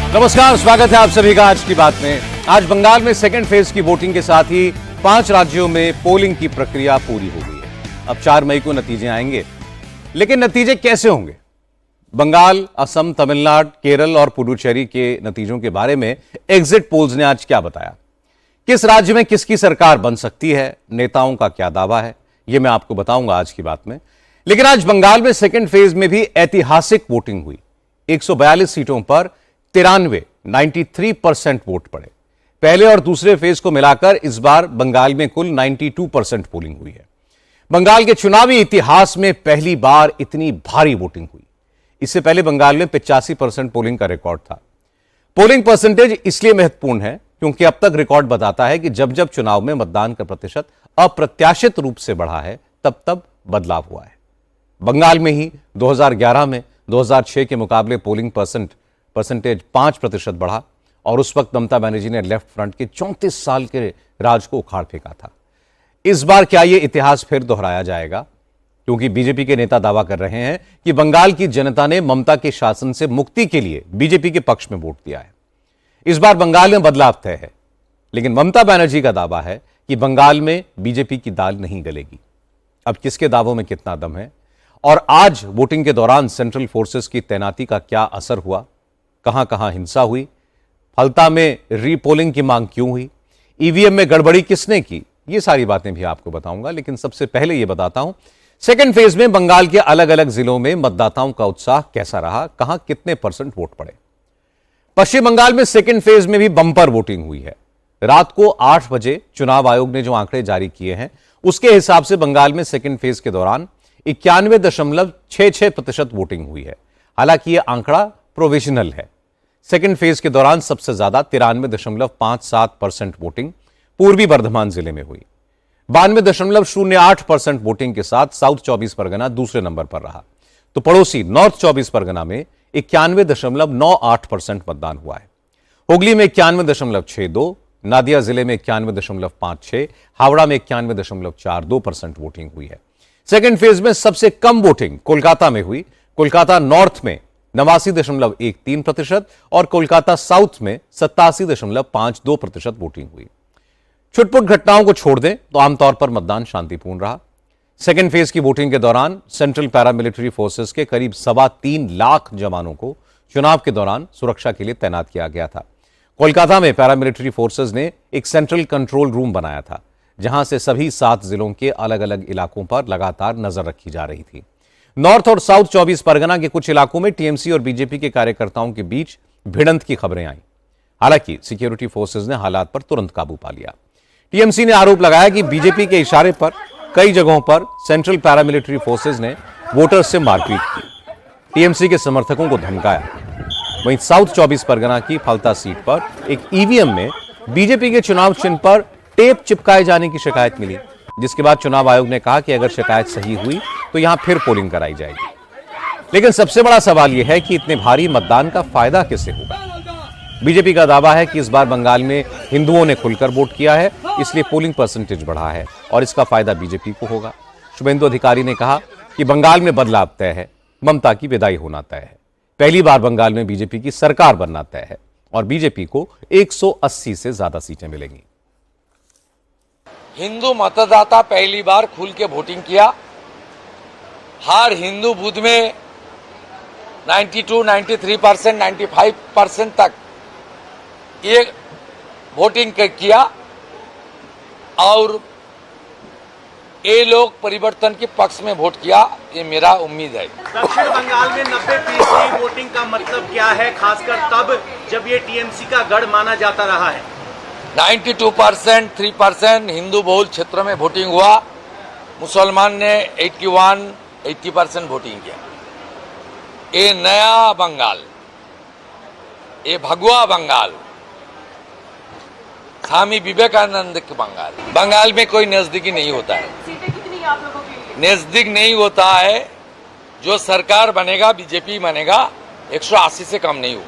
नमस्कार, स्वागत है आप सभी का आज की बात में। आज बंगाल में सेकेंड फेज की वोटिंग के साथ ही 5 राज्यों में पोलिंग की प्रक्रिया पूरी हो गई है। अब 4 मई को नतीजे आएंगे, लेकिन नतीजे कैसे होंगे? बंगाल, असम, तमिलनाडु, केरल और पुडुचेरी के नतीजों के बारे में एग्जिट पोल्स ने आज क्या बताया? किस राज्य में किसकी सरकार बन सकती है? नेताओं का क्या दावा है? यह मैं आपको बताऊंगा आज की बात में। लेकिन आज बंगाल में सेकेंड फेज में भी ऐतिहासिक वोटिंग हुई। 142 सीटों पर 93% वोट पड़े। पहले और दूसरे फेज को मिलाकर इस बार बंगाल में कुल 92% पोलिंग हुई है। बंगाल के चुनावी इतिहास में पहली बार इतनी भारी वोटिंग हुई। इससे पहले बंगाल में 85% पोलिंग का रिकॉर्ड था। पोलिंग परसेंटेज इसलिए महत्वपूर्ण है क्योंकि अब तक रिकॉर्ड बताता है कि जब जब चुनाव में मतदान का प्रतिशत अप्रत्याशित रूप से बढ़ा है, तब तब बदलाव हुआ है। बंगाल में ही 2011 में 2006 के मुकाबले पोलिंग परसेंटेज 5% बढ़ा और उस वक्त ममता बनर्जी ने लेफ्ट फ्रंट के 34 साल के राज को उखाड़ फेंका था। इस बार क्या यह इतिहास फिर दोहराया जाएगा? क्योंकि बीजेपी के नेता दावा कर रहे हैं कि बंगाल की जनता ने ममता के शासन से मुक्ति के लिए बीजेपी के पक्ष में वोट दिया है। इस बार बंगाल में बदलाव तय है, लेकिन ममता बनर्जी का दावा है कि बंगाल में बीजेपी की दाल नहीं गलेगी। अब किसके दावों में कितना दम है? और आज वोटिंग के दौरान सेंट्रल फोर्सेस की तैनाती का क्या असर हुआ? कहां कहां हिंसा हुई? फलता में रीपोलिंग की मांग क्यों हुई? ईवीएम में गड़बड़ी किसने की? ये सारी बातें भी आपको बताऊंगा, लेकिन सबसे पहले यह बताता हूं सेकेंड फेज में बंगाल के अलग अलग जिलों में मतदाताओं का उत्साह कैसा रहा, कहां कितने परसेंट वोट पड़े। पश्चिम बंगाल में सेकेंड फेज में भी बंपर वोटिंग हुई है। रात को 8 बजे चुनाव आयोग ने जो आंकड़े जारी किए हैं, उसके हिसाब से बंगाल में सेकेंड फेज के दौरान 91.66% वोटिंग हुई है। हालांकि यह आंकड़ा प्रोविजनल है। सेकेंड फेज के दौरान सबसे ज्यादा 93.57% वोटिंग पूर्वी बर्धमान जिले में हुई। 92.08% वोटिंग के साथ साउथ 24 परगना दूसरे नंबर पर रहा। तो पड़ोसी नॉर्थ 24 परगना में 91.98% मतदान हुआ है। हुगली में 91.62%, नादिया जिले में 91.56%, हावड़ा में 91.42% वोटिंग हुई है। सेकेंड फेज में सबसे कम वोटिंग कोलकाता में हुई। कोलकाता नॉर्थ में 89.13% और कोलकाता साउथ में 87.52% वोटिंग हुई। छुटपुट घटनाओं को छोड़ दें तो आमतौर पर मतदान शांतिपूर्ण रहा। सेकेंड फेज की वोटिंग के दौरान सेंट्रल पैरामिलिट्री फोर्सेस के करीब 3.25 लाख जवानों को चुनाव के दौरान सुरक्षा के लिए तैनात किया गया था। कोलकाता में पैरामिलिट्री फोर्सेस ने एक सेंट्रल कंट्रोल रूम बनाया था, जहां से सभी 7 जिलों के अलग अलग इलाकों पर लगातार नजर रखी जा रही थी। नॉर्थ और साउथ 24 परगना के कुछ इलाकों में टीएमसी और बीजेपी के कार्यकर्ताओं के बीच भिड़ंत की खबरें आई। हालांकि सिक्योरिटी फोर्सेस ने हालात पर तुरंत काबू पा लिया। टीएमसी ने आरोप लगाया कि बीजेपी के इशारे पर कई जगहों पर सेंट्रल पैरामिलिट्री फोर्सेस ने वोटर्स से मारपीट की, टीएमसी के समर्थकों को धमकाया। वहीं साउथ 24 परगना की फलता सीट पर एक ईवीएम में बीजेपी के चुनाव चिन्ह पर टेप चिपकाए जाने की शिकायत मिली, जिसके बाद चुनाव आयोग ने कहा कि अगर शिकायत सही हुई तो यहां फिर पोलिंग कराई जाएगी। लेकिन सबसे बड़ा सवाल यह है कि इतने भारी मतदान का फायदा किसे होगा? बीजेपी का दावा है कि इस बार बंगाल में हिंदुओं ने खुलकर वोट किया है, इसलिए पोलिंग परसेंटेज बढ़ा है और इसका फायदा बीजेपी को होगा। शुभेंदु अधिकारी ने कहा कि बंगाल में बदलाव तय है, ममता की विदाई होना तय है। पहली बार बंगाल में बीजेपी की सरकार बनना तय है और बीजेपी को 180 से ज्यादा सीटें मिलेंगी। हिंदू मतदाता पहली बार खुल के वोटिंग किया। हर हिंदू बूथ में 92, 93%, 95% तक ये वोटिंग किया और ये लोग परिवर्तन के पक्ष में वोट किया, ये मेरा उम्मीद है। दक्षिण बंगाल में 90% वोटिंग का मतलब क्या है, खासकर तब जब ये टीएमसी का गढ़ माना जाता रहा है? 92%, 3% हिंदू बहुल क्षेत्रों में वोटिंग हुआ। मुसलमान ने 81, 80% वोटिंग किया। ये नया बंगाल, ये भगवा बंगाल, स्वामी विवेकानंद के बंगाल। बंगाल में कोई नजदीकी नहीं होता है। सीटें कितनी आप लोगों के लिए? नजदीक नहीं होता है। जो सरकार बनेगा, बीजेपी बनेगा, 180 से कम नहीं होगा।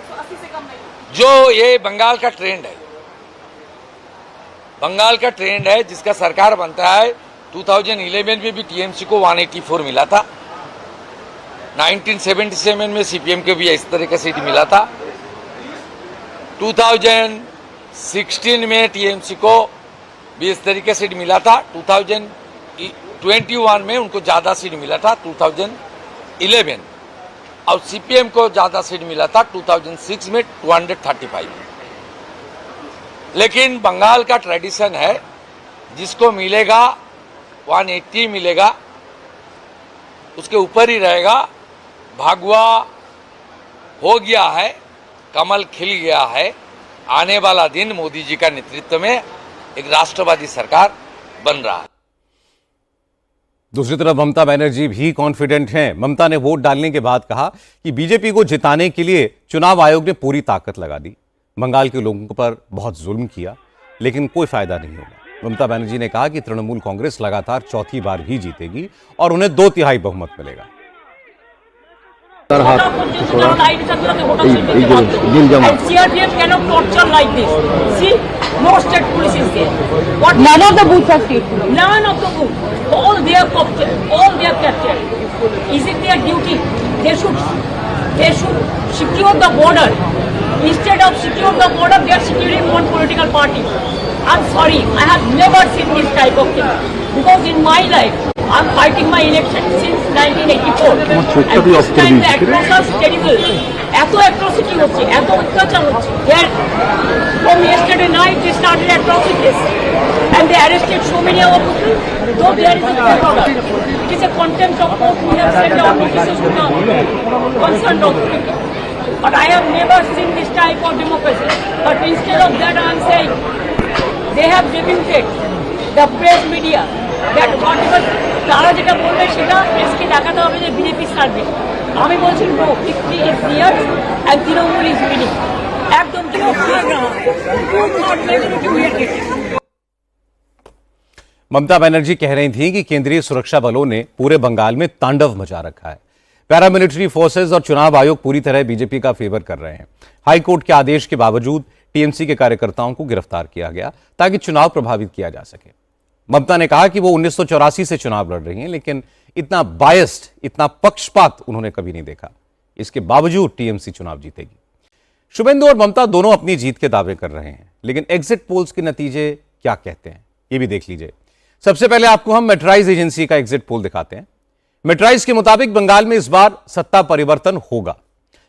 180 से कम नहीं? जो ये बंगाल का ट्रेंड है, बंगाल का ट्रेंड है, जिसका सरकार बनता है। 2011 में भी टीएमसी को 184 मिला था। 1977 में सीपीएम के भी इस तरह का सीट मिला था। 2016 में टीएमसी को 20 तरीके सीट मिला था, 2021 में उनको ज्यादा सीट मिला था 2011, और सीपीएम को ज्यादा सीट मिला था 2006 में 235। लेकिन बंगाल का ट्रेडिशन है, जिसको मिलेगा 180 मिलेगा, उसके ऊपर ही रहेगा। भागवा हो गया है, कमल खिल गया है। आने वाला दिन मोदी जी का नेतृत्व में एक राष्ट्रवादी सरकार बन रहा है। दूसरी तरफ ममता बनर्जी भी कॉन्फिडेंट हैं। ममता ने वोट डालने के बाद कहा कि बीजेपी को जिताने के लिए चुनाव आयोग ने पूरी ताकत लगा दी। बंगाल के लोगों पर बहुत जुल्म किया, लेकिन कोई फायदा नहीं होगा। ममता बनर्जी ने कहा कि तृणमूल कांग्रेस लगातार चौथी बार भी जीतेगी और उन्हें 2/3 बहुमत मिलेगा। No state police is there. What? None of the booths are state police. None of the booths. All they are captured. All they are captured. Is it their duty? They should secure the border. Instead of secure the border, they are securing one political party. I'm sorry, I have never seen this type of thing. Because in my life, I'm fighting my election since 1984. And this time the atrocities terrible. এত atrocity হচ্ছে, এত অত্যাচার হচ্ছে। From yesterday night they started atrocities and they arrested so many of our people. Though there is a court order, it is a contempt of court. We have sent our notices to the concerned authority. But I have never seen this type of democracy. But instead of that, I am saying they have debuted the press media that whatever তারা যেটা বলবে সেটা প্রেসকে দেখাতে হবে যে BJP survey. আমি বলছি no, 50 is here and Trinamool is winning. একদম ममता बनर्जी कह रही थी कि केंद्रीय सुरक्षा बलों ने पूरे बंगाल में तांडव मचा रखा है। पैरामिलिट्री फोर्सेस और चुनाव आयोग पूरी तरह बीजेपी का फेवर कर रहे हैं। हाईकोर्ट के आदेश के बावजूद टीएमसी के कार्यकर्ताओं को गिरफ्तार किया गया ताकि चुनाव प्रभावित किया जा सके। ममता ने कहा कि वो 1984 से चुनाव लड़ रही हैं, लेकिन इतना बायस्ड, इतना पक्षपात उन्होंने कभी नहीं देखा। इसके बावजूद टीएमसी चुनाव जीतेगी। शुभेंदु और ममता दोनों अपनी जीत के दावे कर रहे हैं, लेकिन एग्जिट पोल्स के नतीजे क्या कहते हैं, ये भी देख लीजिए। सबसे पहले आपको हम मेट्राइज एजेंसी का एग्जिट पोल दिखाते हैं। मेट्राइज के मुताबिक बंगाल में इस बार सत्ता परिवर्तन होगा,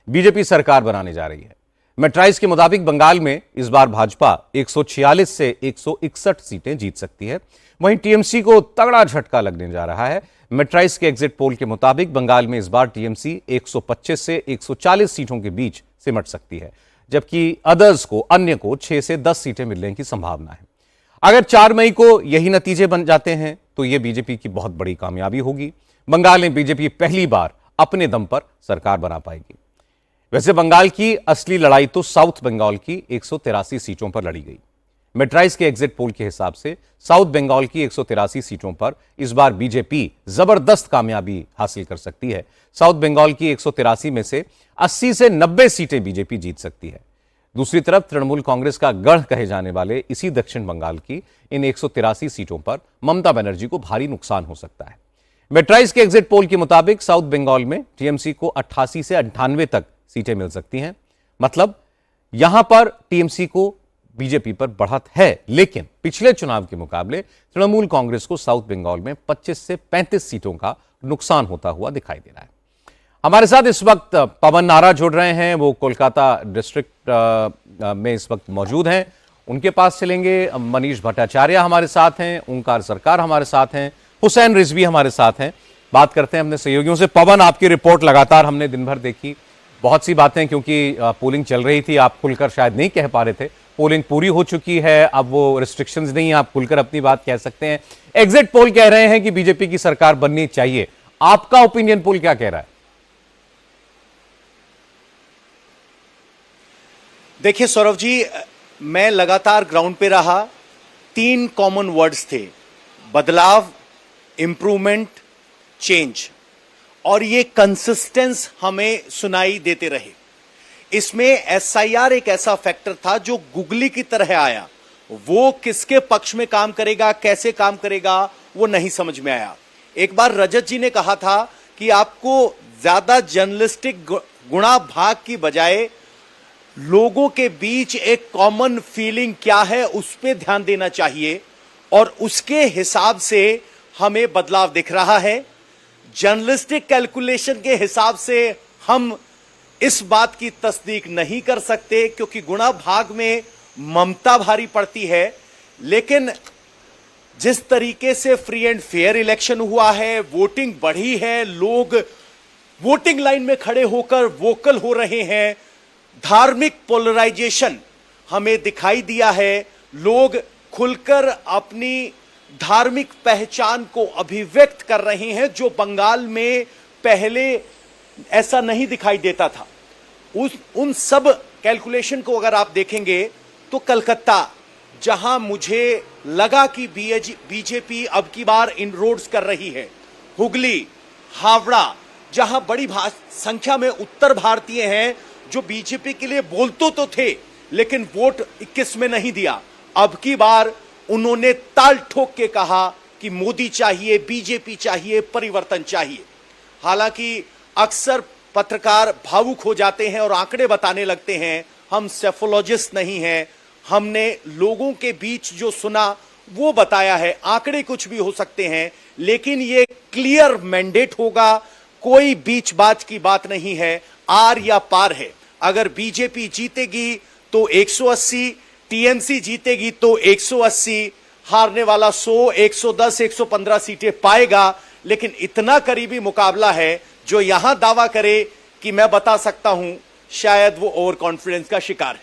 बीजेपी सरकार बनाने जा रही है। मेट्राइज के मुताबिक बंगाल में इस बार भाजपा 146 से 161 सीटें जीत सकती है, वहीं टीएमसी को तगड़ा झटका लगने जा रहा है। मेट्राइज के एग्जिट पोल के मुताबिक बंगाल में इस बार टीएमसी 125 से 140 सीटों के बीच सिमट सकती है, जबकि अदर्स को, अन्य को 6 से 10 सीटें मिलने की संभावना है। अगर 4 मई को यही नतीजे बन जाते हैं तो यह बीजेपी की बहुत बड़ी कामयाबी होगी। बंगाल में बीजेपी पहली बार अपने दम पर सरकार बना पाएगी। वैसे बंगाल की असली लड़ाई तो साउथ बंगाल की 183 सीटों पर लड़ी गई। मेट्राइज के एग्जिट पोल के हिसाब से साउथ बंगाल की 183 सीटों पर इस बार बीजेपी जबरदस्त कामयाबी हासिल कर सकती है। साउथ बंगाल की 183 में से 80 से 90 सीटें बीजेपी जीत सकती है। दूसरी तरफ तृणमूल कांग्रेस का गढ़ कहे जाने वाले इसी दक्षिण बंगाल की इन 183 सीटों पर ममता बनर्जी को भारी नुकसान हो सकता है। मेट्राइज के एग्जिट पोल के मुताबिक साउथ बंगाल में टीएमसी को 88 से 98 तक सीटें मिल सकती हैं। मतलब यहां पर टीएमसी को बीजेपी पर बढ़त है, लेकिन पिछले चुनाव के मुकाबले तृणमूल कांग्रेस को साउथ बंगाल में 25 से 35 सीटों का नुकसान होता हुआ दिखाई दे रहा है। हमारे साथ इस वक्त पवन नारा जुड़ रहे हैं, वो कोलकाता डिस्ट्रिक्ट में इस वक्त मौजूद हैं। उनके पास चलेंगे। मनीष भट्टाचार्य हमारे साथ हैं, ओंकार सरकार हमारे साथ हैं, हुसैन रिजवी हमारे साथ हैं। बात करते हैं अपने सहयोगियों से। पवन, आपकी रिपोर्ट लगातार हमने दिन भर देखी, बहुत सी बातें, क्योंकि पोलिंग चल रही थी, आप खुलकर शायद नहीं कह पा रहे थे। पोलिंग पूरी हो चुकी है, अब वो रिस्ट्रिक्शंस नहीं है, आप खुलकर अपनी बात कह सकते हैं। एग्जिट पोल कह रहे हैं कि बीजेपी की सरकार बननी चाहिए, आपका ओपिनियन पोल क्या कह रहा है? देखिए सौरभ जी, मैं लगातार ग्राउंड पे रहा। 3 कॉमन वर्ड्स थे: बदलाव, इंप्रूवमेंट, चेंज। और ये कंसिस्टेंस हमें सुनाई देते रहे। इसमें एसआईआर एक ऐसा फैक्टर था जो गुगली की तरह आया। वो किसके पक्ष में काम करेगा, कैसे काम करेगा, वो नहीं समझ में आया। एक बार रजत जी ने कहा था कि आपको ज्यादा जर्नलिस्टिक गुणा भाग की बजाय लोगों के बीच एक कॉमन फीलिंग क्या है उस पर ध्यान देना चाहिए और उसके हिसाब से हमें बदलाव दिख रहा है। जर्नलिस्टिक कैलकुलेशन के हिसाब से हम इस बात की तस्दीक नहीं कर सकते क्योंकि गुणा भाग में ममता भारी पड़ती है, लेकिन जिस तरीके से फ्री एंड फेयर इलेक्शन हुआ है, वोटिंग बढ़ी है, लोग वोटिंग लाइन में खड़े होकर वोकल हो रहे हैं, धार्मिक पोलराइजेशन हमें दिखाई दिया है, लोग खुलकर अपनी धार्मिक पहचान को अभिव्यक्त कर रहे हैं जो बंगाल में पहले ऐसा नहीं दिखाई देता था। उन सब कैलकुलेशन को अगर आप देखेंगे तो कलकत्ता, जहां मुझे लगा कि बीजेपी अब की बार इनरोड्स कर रही है, हुगली, हावड़ा, जहां बड़ी संख्या में उत्तर भारतीय हैं जो बीजेपी के लिए बोलते तो थे लेकिन वोट 21 में नहीं दिया, अब की बार उन्होंने ताल ठोक के कहा कि मोदी चाहिए, बीजेपी चाहिए, परिवर्तन चाहिए। हालांकि अक्सर पत्रकार भावुक हो जाते हैं और आंकड़े बताने लगते हैं, हम सेफोलॉजिस्ट नहीं हैं, हमने लोगों के बीच जो सुना वो बताया है। आंकड़े कुछ भी हो सकते हैं लेकिन ये क्लियर मैंडेट होगा, कोई बीच बात की बात नहीं है, आर या पार है। अगर बीजेपी जीतेगी तो 180, टीएमसी जीतेगी तो 180, हारने वाला 100, 110, 115 सीटें पाएगा। लेकिन इतना करीबी मुकाबला है, जो यहां दावा करे कि मैं बता सकता हूं, शायद वो ओवर कॉन्फिडेंस का शिकार है।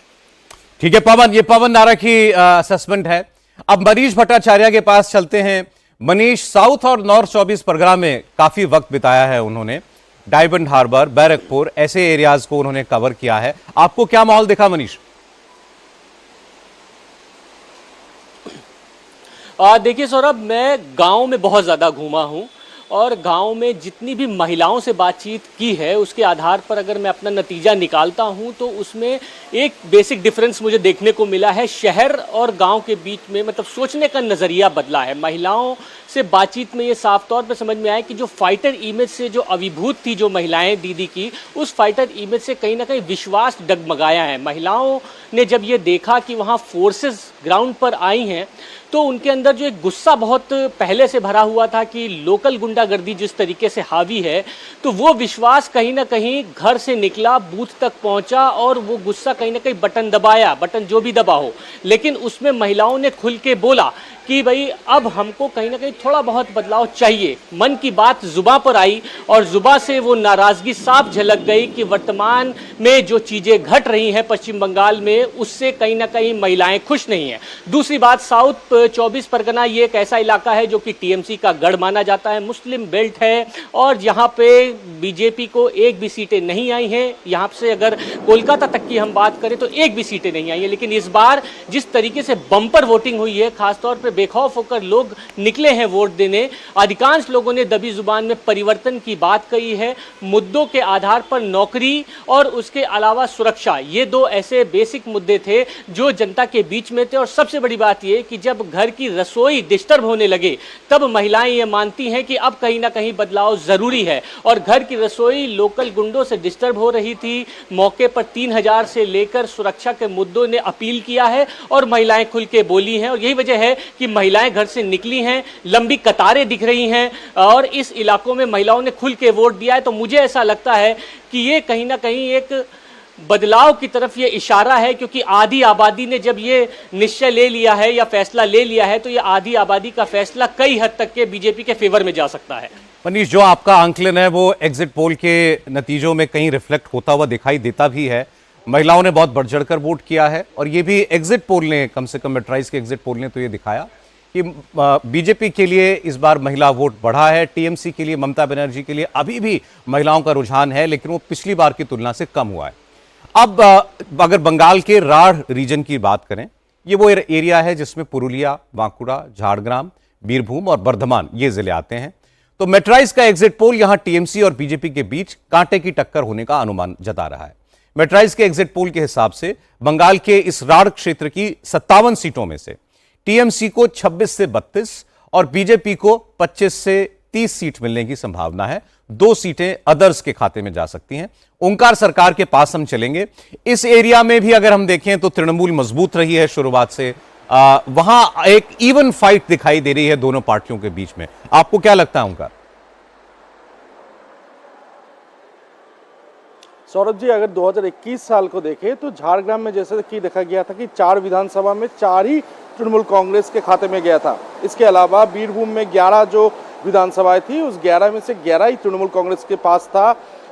ठीक है पवन, ये पवन नारा की असेसमेंट है। अब मनीष भट्टाचार्य के पास चलते हैं। मनीष, साउथ और नॉर्थ 24 परगना में काफी वक्त बिताया है उन्होंने, डायमंड हार्बर, बैरकपुर, ऐसे एरियाज को उन्होंने कवर किया है। आपको क्या माहौल दिखा मनीष? देखिए सौरभ, मैं गांव में बहुत ज़्यादा घूमा हूं और गांव में जितनी भी महिलाओं से बातचीत की है उसके आधार पर अगर मैं अपना नतीजा निकालता हूं तो उसमें एक बेसिक डिफरेंस मुझे देखने को मिला है। शहर और गांव के बीच में मतलब सोचने का नज़रिया बदला है। महिलाओं से बातचीत में ये साफ तौर पर समझ में आया कि जो फाइटर इमेज से जो अभिभूत थी जो महिलाएं दीदी की, उस फाइटर इमेज से कहीं ना कहीं विश्वास डगमगाया है। महिलाओं ने जब ये देखा कि वहाँ फोर्सेस ग्राउंड पर आई हैं तो उनके अंदर जो एक गुस्सा बहुत पहले से भरा हुआ था कि लोकल गुंडागर्दी जिस तरीके से हावी है, तो वो विश्वास कहीं ना कहीं घर से निकला, बूथ तक पहुंचा और वो गुस्सा कहीं ना कहीं बटन दबाया, बटन जो भी दबा हो, लेकिन उसमें महिलाओं ने खुल के बोला कि भाई अब हमको कहीं ना कहीं थोड़ा बहुत बदलाव चाहिए। मन की बात जुबां पर आई और जुबां से वो नाराजगी साफ झलक गई कि वर्तमान में जो चीजें घट रही हैं पश्चिम बंगाल में, उससे कहीं ना कहीं महिलाएं खुश नहीं हैं। दूसरी बात, साउथ 24 परगना ये एक ऐसा इलाका है जो कि टीएमसी का गढ़ माना जाता है, मुस्लिम बेल्ट है और यहाँ पे बीजेपी को एक भी सीटें नहीं आई हैं। यहाँ से अगर कोलकाता तक की हम बात करें तो एक भी सीटें नहीं आई हैं। लेकिन इस बार जिस तरीके से बम्पर वोटिंग हुई है, खासतौर पर बेखौफ होकर लोग निकले हैं वोट देने, अधिकांश लोगों ने दबी जुबान में परिवर्तन की बात कही है। मुद्दों के आधार पर नौकरी और उसके अलावा सुरक्षा, ये दो ऐसे बेसिक मुद्दे थे जो जनता के बीच में थे। और सबसे बड़ी बात यह कि जब घर की रसोई डिस्टर्ब होने लगे तब महिलाएं ये मानती हैं कि अब कहीं ना कहीं बदलाव जरूरी है। और घर की रसोई लोकल गुंडों से डिस्टर्ब हो रही थी, मौके पर 3000 से लेकर सुरक्षा के मुद्दों ने अपील किया है और महिलाएं खुल के बोली हैं। और यही वजह है कि महिलाएं घर से निकली हैं, लंबी कतारें दिख रही हैं और इस इलाकों में महिलाओं ने खुल के वोट दिया है। तो मुझे ऐसा लगता है कि ये कहीं ना कहीं एक बदलाव की तरफ ये इशारा है, क्योंकि आधी आबादी ने जब ये निश्चय ले लिया है या फैसला ले लिया है तो ये आधी आबादी का फैसला कई हद तक के बीजेपी के फेवर में जा सकता है। मनीष, जो आपका आंकलन है वो एग्जिट पोल के नतीजों में कहीं रिफ्लेक्ट होता हुआ दिखाई देता भी है। महिलाओं ने बहुत बढ़ चढ़कर वोट किया है और ये भी एग्जिट पोल ने, कम से कम मेट्राइज के एग्जिट पोल ने तो ये दिखाया कि बीजेपी के लिए इस बार महिला वोट बढ़ा है। टीएमसी के लिए, ममता बनर्जी के लिए अभी भी महिलाओं का रुझान है लेकिन वो पिछली बार की तुलना से कम हुआ है। अब अगर बंगाल के राढ़ रीजन की बात करें, ये वो एरिया है जिसमें पुरुलिया, बांकुड़ा, झारग्राम, बीरभूम और बर्धमान ये जिले आते हैं। तो मेट्राइज का एग्जिट पोल यहां टीएमसी और बीजेपी के बीच कांटे की टक्कर होने का अनुमान जता रहा है। मेट्राइज के एग्जिट पोल के हिसाब से बंगाल के इस राढ़ क्षेत्र की 57 सीटों में से टीएमसी को 26 से 32 और बीजेपी को 25 से 30 सीट मिलने की संभावना है। 2 सीटें अदर्स के खाते में जा सकती हैं। ओंकार सरकार के पास हम चलेंगे। इस एरिया में भी अगर हम देखें तो तृणमूल मजबूत रही है शुरुआत से। वहां एक इवन फाइट दिखाई दे रही है दोनों पार्टियों के बीच में। आपको क्या लगता है ओंकार? सौरभ जी, अगर 2021 साल को देखें तो झारग्राम में जैसे कि देखा गया था कि 4 विधानसभा में 4 ही तृणमूल कांग्रेस के खाते में गया था। इसके अलावा बीरभूम में 11 जो विधानसभाएं थी उस 11 में से 11 ही तृणमूल कांग्रेस के पास था।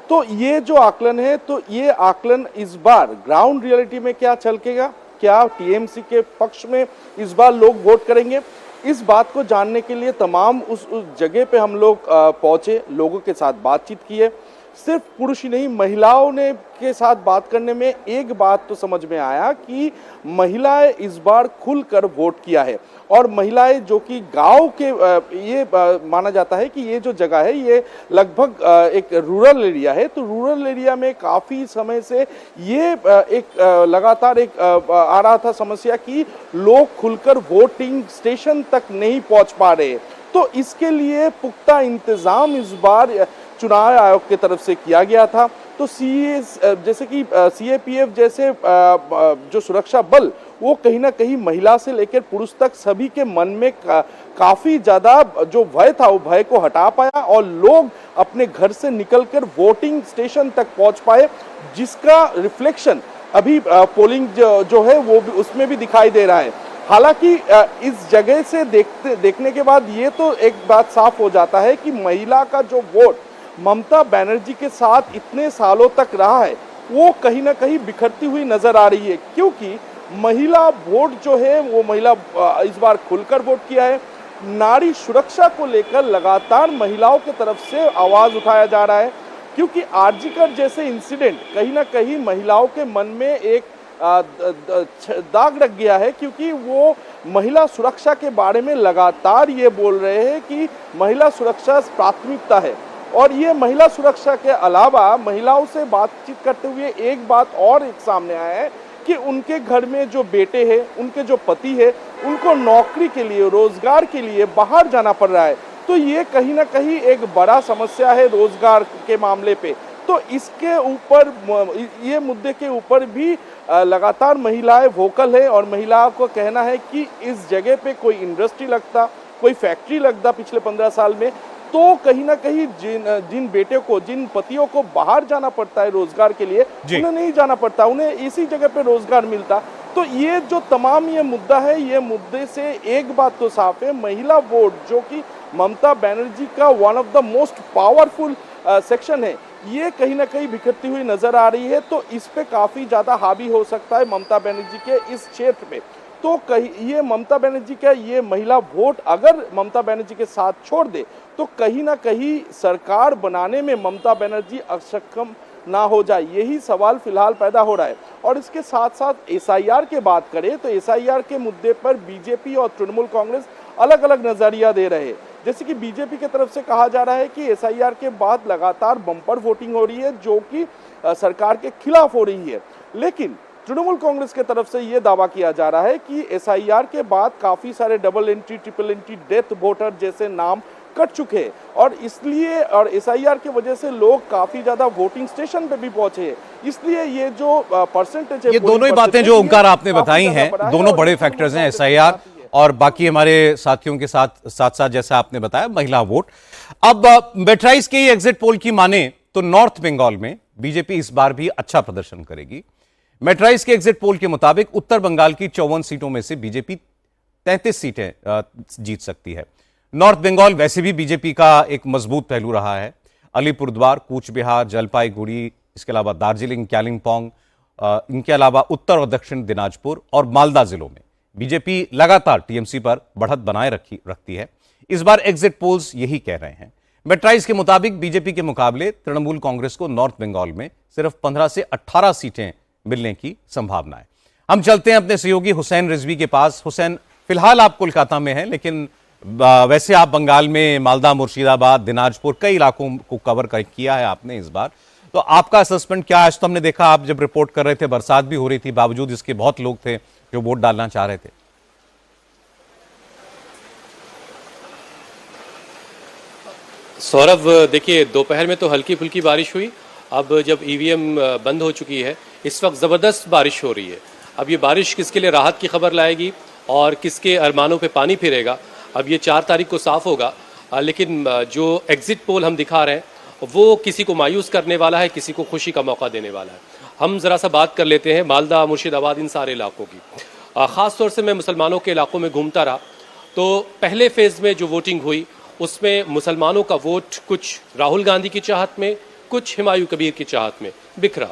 तो ये जो आकलन है, तो ये आकलन इस बार ग्राउंड रियलिटी में क्या छलकेगा, क्या टीएमसी के पक्ष में इस बार लोग वोट करेंगे, इस बात को जानने के लिए तमाम उस जगह पे हम लोग पहुंचे, लोगों के साथ बातचीत की है। सिर्फ पुरुष ही नहीं, महिलाओं ने के साथ बात करने में एक बात तो समझ में आया कि महिलाएं इस बार खुलकर वोट किया है। और महिलाएं जो कि गांव के ये माना जाता है कि ये जो जगह है ये लगभग एक रूरल एरिया है, तो रूरल एरिया में काफ़ी समय से ये एक लगातार एक आ रहा था समस्या कि लोग खुलकर वोटिंग स्टेशन तक नहीं पहुंच पा रहे। तो इसके लिए पुख्ता इंतजाम इस बार चुनाव आयोग की तरफ से किया गया था। तो जैसे कि सीएपीएफ जैसे जो सुरक्षा बल, वो कहीं ना कहीं महिला से लेकर पुरुष तक सभी के मन में काफी ज्यादा जो भय था वो भय को हटा पाया और लोग अपने घर से निकलकर वोटिंग स्टेशन तक पहुंच पाए, जिसका रिफ्लेक्शन अभी पोलिंग जो है वो भी उसमें भी दिखाई दे रहा है। हालांकि इस जगह से देखने के बाद ये तो एक बात साफ हो जाता है कि महिला का जो वोट ममता बनर्जी के साथ इतने सालों तक रहा है वो कहीं ना कहीं बिखरती हुई नजर आ रही है, क्योंकि महिला वोट जो है वो महिला इस बार खुलकर वोट किया है। नारी सुरक्षा को लेकर लगातार महिलाओं की तरफ से आवाज उठाया जा रहा है, क्योंकि आरजीकर जैसे इंसिडेंट कहीं ना कहीं महिलाओं के मन में एक दाग रख गया है, क्योंकि वो महिला सुरक्षा के बारे में लगातार ये बोल रहे हैं कि महिला सुरक्षा प्राथमिकता है। और ये महिला सुरक्षा के अलावा महिलाओं से बातचीत करते हुए एक बात और एक सामने आया है कि उनके घर में जो बेटे हैं, उनके जो पति है, उनको नौकरी के लिए, रोजगार के लिए बाहर जाना पड़ रहा है। तो ये कहीं ना कहीं एक बड़ा समस्या है रोजगार के मामले पे। तो इसके ऊपर, ये मुद्दे के ऊपर भी लगातार महिलाएं वोकल है और महिलाओं को कहना है कि इस जगह पे कोई इंडस्ट्री लगता, कोई फैक्ट्री लगता पिछले 15 साल में, तो कहीं ना कहीं जिन बेटे को, जिन पतियों को बाहर जाना पड़ता है रोजगार के लिए, उन्हें नहीं जाना पड़ता, उन्हें इसी जगह पे रोजगार मिलता। तो ये जो तमाम ये मुद्दा है, ये मुद्दे से एक बात तो साफ है, महिला वोट जो कि ममता बनर्जी का one of the most powerful section है, ये कहीं ना कहीं बिखरती हुई नजर आ रही है। तो इस पे काफी ज्यादा हावी हो सकता है ममता बनर्जी के इस क्षेत्र में। तो कहीं ये ममता बनर्जी का ये महिला वोट अगर ममता बनर्जी के साथ छोड़ दे तो कहीं ना कहीं सरकार बनाने में ममता बनर्जी असक्षम ना हो जाए, यही सवाल फिलहाल पैदा हो रहा है। और इसके साथ साथ एसआईआर की बात करें तो एसआईआर के मुद्दे पर बीजेपी और तृणमूल कांग्रेस अलग अलग नजरिया दे रहे हैं। जैसे कि बीजेपी की तरफ से कहा जा रहा है कि एसआईआर के बाद लगातार बम्पर वोटिंग हो रही है जो कि सरकार के खिलाफ हो रही है, लेकिन तृणमूल कांग्रेस की तरफ से यह दावा किया जा रहा है कि एसआईआर के बाद काफी सारे double entry, triple entry, death voter जैसे नाम कट चुके हैं और इसलिए, और एसआईआर की वजह से लोग काफी ज्यादा वोटिंग स्टेशन पे भी पहुंचे हैं, इसलिए ये जो परसेंटेज है, ये दोनों ही बातें जो ओंकार आपने बताई हैं, दोनों बड़े फैक्टर्स हैं, एसआईआर और बाकी हमारे साथियों के साथ जैसा आपने बताया महिला वोट। अब मेट्राइज के एग्जिट पोल की माने तो नॉर्थ बंगाल में बीजेपी इस बार भी अच्छा प्रदर्शन करेगी। मेट्राइज के एग्जिट पोल के मुताबिक उत्तर बंगाल की 54 सीटों में से बीजेपी 33 सीटें जीत सकती है। नॉर्थ बंगाल वैसे भी बीजेपी का एक मजबूत पहलू रहा है। अलीपुरद्वार, कूच बिहार, जलपाईगुड़ी, इसके अलावा दार्जिलिंग, कालिम्पोंग, इनके अलावा उत्तर और दक्षिण दिनाजपुर और मालदा जिलों में बीजेपी लगातार टीएमसी पर बढ़त बनाए रखती है। इस बार एग्जिट पोल्स यही कह रहे हैं। मेट्राइज के मुताबिक बीजेपी के मुकाबले तृणमूल कांग्रेस को नॉर्थ बंगाल में सिर्फ 15 से 18 सीटें मिलने की संभावना है। हम चलते हैं अपने सहयोगी हुसैन रिजवी के पास। हुसैन, फिलहाल आप कोलकाता में हैं, लेकिन वैसे आप बंगाल में मालदा, मुर्शिदाबाद, दिनाजपुर, कई इलाकों को कवर किया है आपने इस बार, तो आपका असेसमेंट क्या है? आज तो हमने देखा आप जब रिपोर्ट कर रहे थे बरसात भी हो रही थी, बावजूद इसके बहुत लोग थे जो वोट डालना चाह रहे थे। सौरभ, देखिए दोपहर में तो हल्की फुल्की बारिश हुई। अब जब ईवीएम बंद हो चुकी है, इस वक्त ज़बरदस्त बारिश हो रही है। अब ये बारिश किसके लिए राहत की खबर लाएगी और किसके अरमानों पे पानी फिरेगा, अब ये 4 तारीख को साफ होगा। लेकिन जो एग्जिट पोल हम दिखा रहे हैं वो किसी को मायूस करने वाला है, किसी को खुशी का मौका देने वाला है। हम ज़रा सा बात कर लेते हैं मालदा, मुर्शिदाबाद, इन सारे इलाकों की। ख़ास तौर से मैं मुसलमानों के इलाकों में घूमता रहा तो पहले फेज़ में जो वोटिंग हुई उसमें मुसलमानों का वोट कुछ राहुल गांधी की चाहत में, कुछ हुमायूं कबीर की चाहत में बिखरा।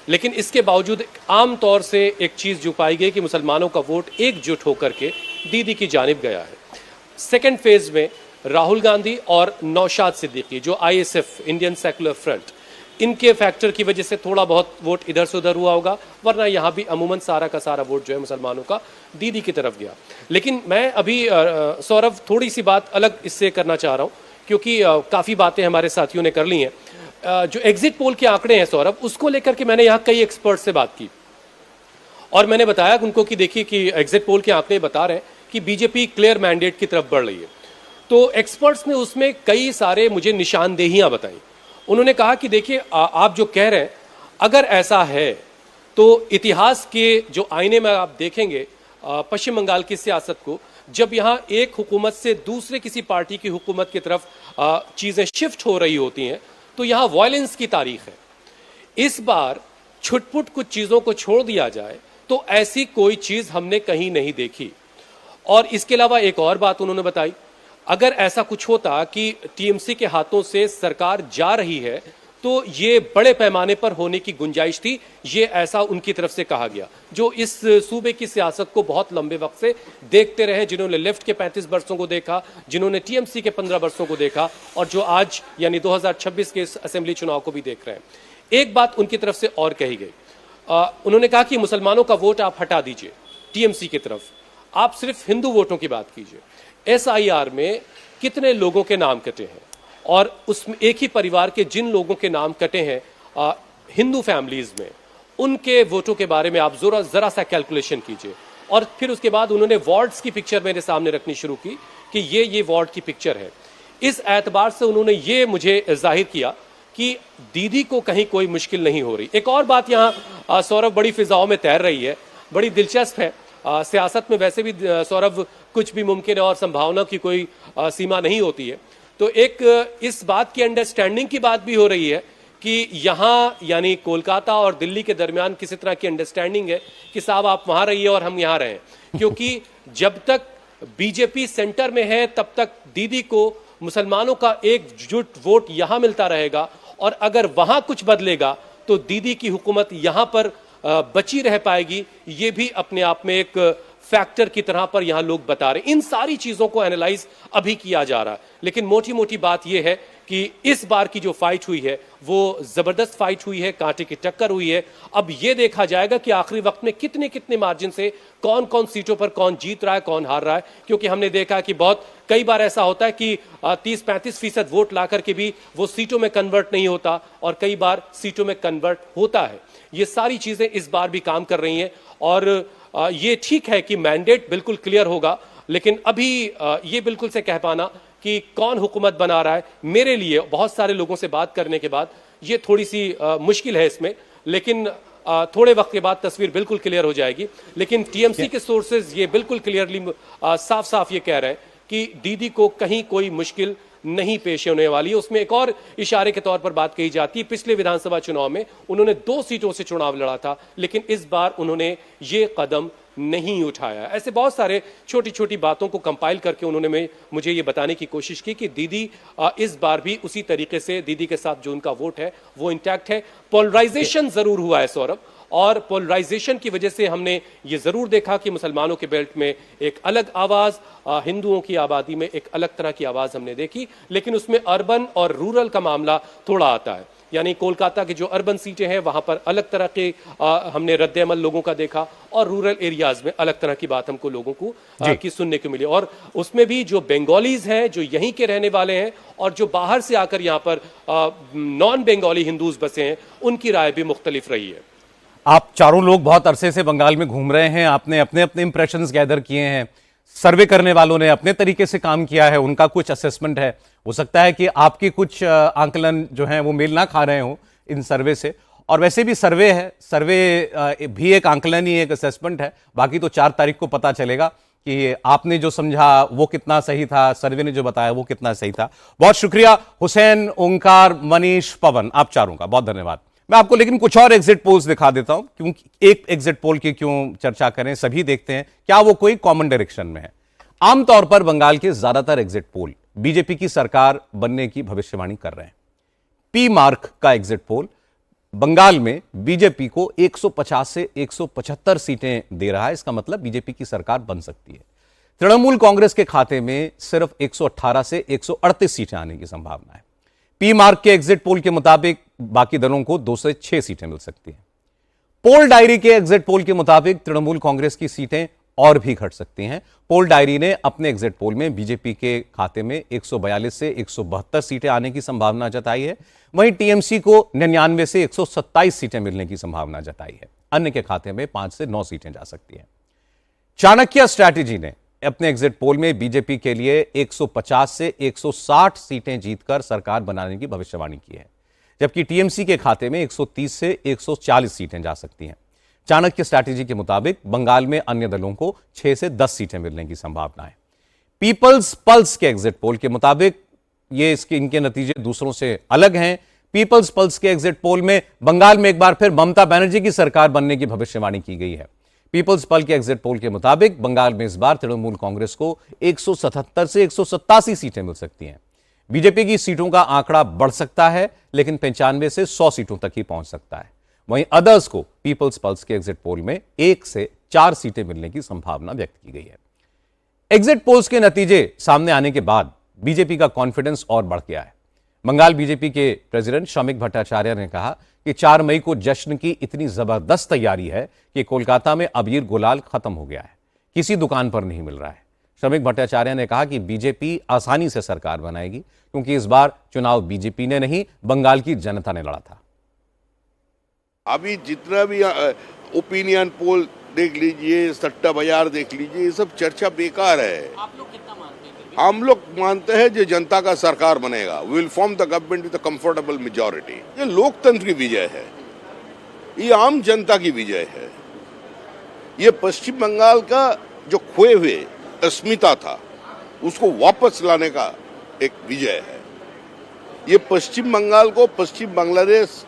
लेकिन इसके बावजूद आम तौर से एक चीज़ जो पाई गई कि मुसलमानों का वोट एकजुट होकर के दीदी की जानिब गया है। सेकेंड फेज़ में राहुल गांधी और नौशाद सिद्दीकी, जो ISF, इंडियन सेकुलर फ्रंट, इनके फैक्टर की वजह से थोड़ा बहुत वोट इधर से उधर हुआ होगा, वरना यहाँ भी अमूमन सारा का सारा वोट जो है मुसलमानों का दीदी की तरफ गया। लेकिन मैं अभी सौरभ थोड़ी सी बात अलग इससे करना चाह रहा हूँ, क्योंकि काफ़ी बातें हमारे साथियों ने कर ली हैं। जो एग्जिट पोल के आंकड़े हैं सौरभ, उसको लेकर के मैंने यहाँ कई एक्सपर्ट से बात की और मैंने बताया उनको कि देखिए कि एग्जिट पोल के आंकड़े बता रहे हैं कि बीजेपी क्लियर मैंडेट की तरफ बढ़ रही है। तो एक्सपर्ट्स ने उसमें कई सारे मुझे निशानदेहियां बताई। उन्होंने कहा कि देखिए आप जो कह रहे हैं, अगर ऐसा है तो इतिहास के जो आईने में आप देखेंगे पश्चिम बंगाल की सियासत को, जब यहाँ एक हुकूमत से दूसरे किसी पार्टी की हुकूमत की तरफ चीज़ें शिफ्ट हो रही होती हैं तो यहाँ वायलेंस की तारीख है। इस बार छुटपुट कुछ चीज़ों को छोड़ दिया जाए तो ऐसी कोई चीज़ हमने कहीं नहीं देखी। और इसके अलावा एक और बात उन्होंने बताई, अगर ऐसा कुछ होता कि टीएमसी के हाथों से सरकार जा रही है तो ये बड़े पैमाने पर होने की गुंजाइश थी। ये ऐसा उनकी तरफ से कहा गया, जो इस सूबे की सियासत को बहुत लंबे वक्त से देखते रहे, जिन्होंने लेफ्ट के 35 वर्षों को देखा, जिन्होंने टीएमसी के 15 वर्षों को देखा और जो आज यानी 2026 के असेंबली चुनाव को भी देख रहे हैं। एक बात उनकी तरफ से और कही गई, उन्होंने कहा कि मुसलमानों का वोट आप हटा दीजिए टीएमसी की तरफ, आप सिर्फ हिंदू वोटों की बात कीजिए। SIR में कितने लोगों के नाम कटे हैं और उसमें एक ही परिवार के जिन लोगों के नाम कटे हैं हिंदू फैमिलीज में, उनके वोटों के बारे में आप जरा सा कैलकुलेशन कीजिए। और फिर उसके बाद उन्होंने वार्ड्स की पिक्चर मेरे सामने रखनी शुरू की कि ये वार्ड की पिक्चर है। इस एतबार से उन्होंने ये मुझे जाहिर किया कि दीदी को कहीं कोई मुश्किल नहीं हो रही। एक और बात यहाँ सौरभ बड़ी फिजाओं में तैर रही है, बड़ी दिलचस्प है। सियासत में वैसे भी सौरभ कुछ भी मुमकिन है और संभावना की कोई सीमा नहीं होती है। तो एक इस बात की अंडरस्टैंडिंग की बात भी हो रही है कि यहाँ यानी कोलकाता और दिल्ली के दरमियान किसी तरह की अंडरस्टैंडिंग है कि साहब आप वहां रहिए और हम यहाँ रहें, क्योंकि जब तक बीजेपी सेंटर में है तब तक दीदी को मुसलमानों का एकजुट वोट यहाँ मिलता रहेगा और अगर वहां कुछ बदलेगा तो दीदी की हुकूमत यहाँ पर बची रह पाएगी। ये भी अपने आप में एक फैक्टर की तरह पर यहां लोग बता रहे हैं। इन सारी चीजों को एनालाइज अभी किया जा रहा है, लेकिन मोटी मोटी बात यह है कि इस बार की जो फाइट हुई है वो जबरदस्त फाइट हुई है, कांटे की टक्कर हुई है। अब यह देखा जाएगा कि आखिरी वक्त में कितने कितने मार्जिन से कौन कौन सीटों पर कौन जीत रहा है, कौन हार रहा है। क्योंकि हमने देखा कि बहुत कई बार ऐसा होता है कि 30-35% वोट ला करके भी वो सीटों में कन्वर्ट नहीं होता और कई बार सीटों में कन्वर्ट होता है। ये सारी चीजें इस बार भी काम कर रही हैं और ये ठीक है कि मैंडेट बिल्कुल क्लियर होगा, लेकिन अभी ये बिल्कुल से कह पाना कि कौन हुकूमत बना रहा है, मेरे लिए बहुत सारे लोगों से बात करने के बाद ये थोड़ी सी मुश्किल है इसमें, लेकिन थोड़े वक्त के बाद तस्वीर बिल्कुल क्लियर हो जाएगी। लेकिन टीएमसी के सोर्सेज ये बिल्कुल क्लियरली साफ साफ ये कह रहे हैं कि दीदी को कहीं कोई मुश्किल नहीं पेश होने वाली है। उसमें एक और इशारे के तौर पर बात कही जाती है, पिछले विधानसभा चुनाव में उन्होंने 2 सीटों से चुनाव लड़ा था, लेकिन इस बार उन्होंने ये कदम नहीं उठाया। ऐसे बहुत सारे छोटी छोटी बातों को कंपाइल करके उन्होंने मुझे ये बताने की कोशिश की कि दीदी इस बार भी उसी तरीके से दीदी के साथ जो उनका वोट है वो इंटैक्ट है। पोलराइजेशन जरूर हुआ है सौरभ, और पोलराइजेशन की वजह से हमने ये जरूर देखा कि मुसलमानों के बेल्ट में एक अलग आवाज, हिंदुओं की आबादी में एक अलग तरह की आवाज हमने देखी। लेकिन उसमें अर्बन और रूरल का मामला थोड़ा आता है, यानी कोलकाता की जो अर्बन सीटें हैं वहां पर अलग तरह के हमने रद्द-ए-अमल लोगों का देखा और रूरल एरियाज में अलग तरह की बात हमको लोगों को की सुनने को मिली। और उसमें भी जो बंगालीज हैं, जो यहीं के रहने वाले हैं और जो बाहर से आकर यहाँ पर नॉन बंगाली हिंदूज बसे हैं, उनकी राय भी मुख्तलिफ रही है। आप चारों लोग बहुत अरसे से बंगाल में घूम रहे हैं, आपने अपने अपने इंप्रेशंस गैदर किए हैं। सर्वे करने वालों ने अपने तरीके से काम किया है, उनका कुछ असेसमेंट है। हो सकता है कि आपकी कुछ आंकलन जो हैं वो मेल ना खा रहे हों इन सर्वे से, और वैसे भी सर्वे है, सर्वे भी एक आंकलन ही, एक असेसमेंट है। बाकी तो 4 तारीख को पता चलेगा कि आपने जो समझा वो कितना सही था, सर्वे ने जो बताया वो कितना सही था। बहुत शुक्रिया हुसैन, ओंकार, मनीष, पवन, आप चारों का बहुत धन्यवाद। मैं आपको लेकिन कुछ और एग्जिट पोल्स दिखा देता हूं, क्योंकि एक एग्जिट पोल की क्यों चर्चा करें, सभी देखते हैं क्या वो कोई कॉमन डायरेक्शन में है। आमतौर पर बंगाल के ज्यादातर एग्जिट पोल बीजेपी की सरकार बनने की भविष्यवाणी कर रहे हैं। पी मार्क का एग्जिट पोल बंगाल में बीजेपी को 150 से 175 सीटें दे रहा है। इसका मतलब बीजेपी की सरकार बन सकती है। तृणमूल कांग्रेस के खाते में सिर्फ 118 से 138 सीटें आने की संभावना है। पी मार्क के एग्जिट पोल के मुताबिक बाकी दलों को 2 से 6 सीटें मिल सकती हैं। पोल डायरी के एग्जिट पोल के मुताबिक तृणमूल कांग्रेस की सीटें और भी घट सकती हैं। पोल डायरी ने अपने एग्जिट पोल में बीजेपी के खाते में 142 से 172 सीटें आने की संभावना जताई है। वहीं टीएमसी को 99 से 127 सीटें मिलने की संभावना जताई है। अन्य के खाते में 5 से 9 सीटें जा सकती हैं। चाणक्य स्ट्रैटेजी ने अपने एग्जिट पोल में बीजेपी के लिए 150 से 160 सीटें जीतकर सरकार बनाने की भविष्यवाणी की है, जबकि टीएमसी के खाते में 130 से 140 सीटें जा सकती हैं। चाणक्य स्ट्रैटेजी के मुताबिक बंगाल में अन्य दलों को 6 से 10 सीटें मिलने की संभावना है। पीपल्स पल्स के एग्जिट पोल के मुताबिक इनके नतीजे दूसरों से अलग हैं। पीपल्स पल्स के एग्जिट पोल में बंगाल में एक बार फिर ममता बनर्जी की सरकार बनने की भविष्यवाणी की गई है। पीपल्स पल के एग्जिट पोल के मुताबिक बंगाल में इस बार तृणमूल कांग्रेस को 177 से 187 सीटें मिल सकती हैं। बीजेपी की सीटों का आंकड़ा बढ़ सकता है, लेकिन 95 से 100 सीटों तक ही पहुंच सकता है। वहीं अदर्स को पीपल्स पल्स के एग्जिट पोल में 1 से 4 सीटें मिलने की संभावना व्यक्त की गई है। एग्जिट पोल्स के नतीजे सामने आने के बाद बीजेपी का कॉन्फिडेंस और बढ़ गया है। बंगाल बीजेपी के प्रेसिडेंट श्रमिक भट्टाचार्य ने कहा कि 4 मई को जश्न की इतनी जबरदस्त तैयारी है कि कोलकाता में अबीर गुलाल खत्म हो गया है, किसी दुकान पर नहीं मिल रहा है। श्रमिक भट्टाचार्य ने कहा कि बीजेपी आसानी से सरकार बनाएगी, क्योंकि इस बार चुनाव बीजेपी ने नहीं, बंगाल की जनता ने लड़ा था। अभी जितना भी ओपिनियन पोल देख लीजिए, सट्टा बाजार देख लीजिए, ये सब चर्चा बेकार है। आप लोग कितना मानते हैं? हम लोग मानते हैं जो जनता का सरकार बनेगा, will form the government with comfortable majority. ये लोकतंत्र की विजय है, ये आम जनता की विजय है। ये पश्चिम बंगाल का जो खोए हुए अस्मिता था, उसको वापस लाने का एक विजय है। ये पश्चिम बंगाल को पश्चिम बांग्लादेश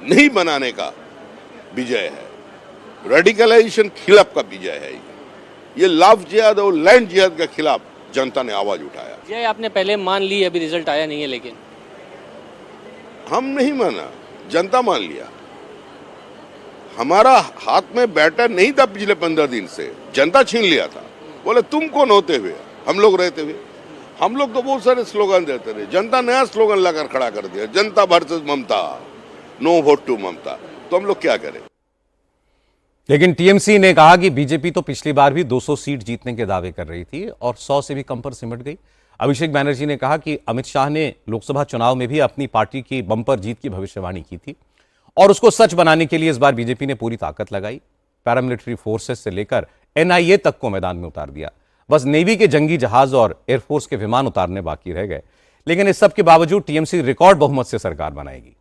नहीं बनाने का विजय है, रेडिकलाइजेशन खिलाफ का विजय है। ये लव जिहाद और लैंड जिहाद के खिलाफ जनता ने आवाज उठाया। जय आपने पहले मान ली, अभी रिजल्ट आया नहीं है, लेकिन हम नहीं माना, जनता मान लिया। हमारा हाथ में बैटर नहीं था पिछले 15 दिन से, जनता छीन लिया था। बोले तुम कौन होते हुए हम लोग रहते हुए? हम लोग तो बहुत सारे स्लोगन देते रहे, जनता नया स्लोगन लाकर खड़ा कर दिया, जनता versus Mamata, no vote to Mamata. तो हम लोग क्या करें? लेकिन टीएमसी ने कहा कि बीजेपी तो पिछली बार भी 200 सीट जीतने के दावे कर रही थी और 100 से भी कम पर सिमट गई। अभिषेक बैनर्जी ने कहा कि अमित शाह ने लोकसभा चुनाव में भी अपनी पार्टी की बम्पर जीत की भविष्यवाणी की थी और उसको सच बनाने के लिए इस बार बीजेपी ने पूरी ताकत लगाई। पैरामिलिट्री फोर्सेस से लेकर एनआईए तक को मैदान में उतार दिया। बस नेवी के जंगी जहाज और एयरफोर्स के विमान उतारने बाकी रह गए। लेकिन इस सब के बावजूद टीएमसी रिकॉर्ड बहुमत से सरकार बनाएगी।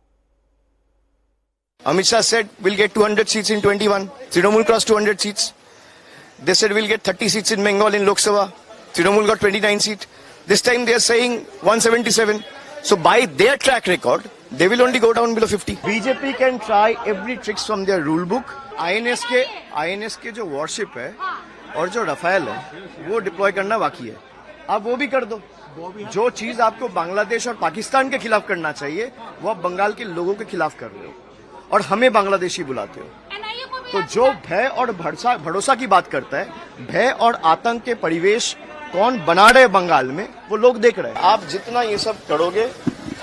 Amit Shah said we'll get 200 seats in 21. Trinamool crossed 200 seats. They said we'll get 30 seats in Bengal in Lok Sabha. Trinamool got 29 seats. This time they are saying 177. So by their track record, they will only go down below 50. BJP can try every tricks from their rule book. INS के जो warship है और जो Rafale है, वो deploy करना बाकी है। आप वो भी कर दो। जो चीज आपको बांग्लादेश और पाकिस्तान के खिलाफ करना चाहिए, वो आप बंगाल के लोगों के खिलाफ कर रहे हो और हमें बांग्लादेशी बुलाते हो। तो जो भय और भरोसा की बात करता है, भय और आतंक के परिवेश कौन बना रहे बंगाल में, वो लोग देख रहे हैं। आप जितना ये सब करोगे,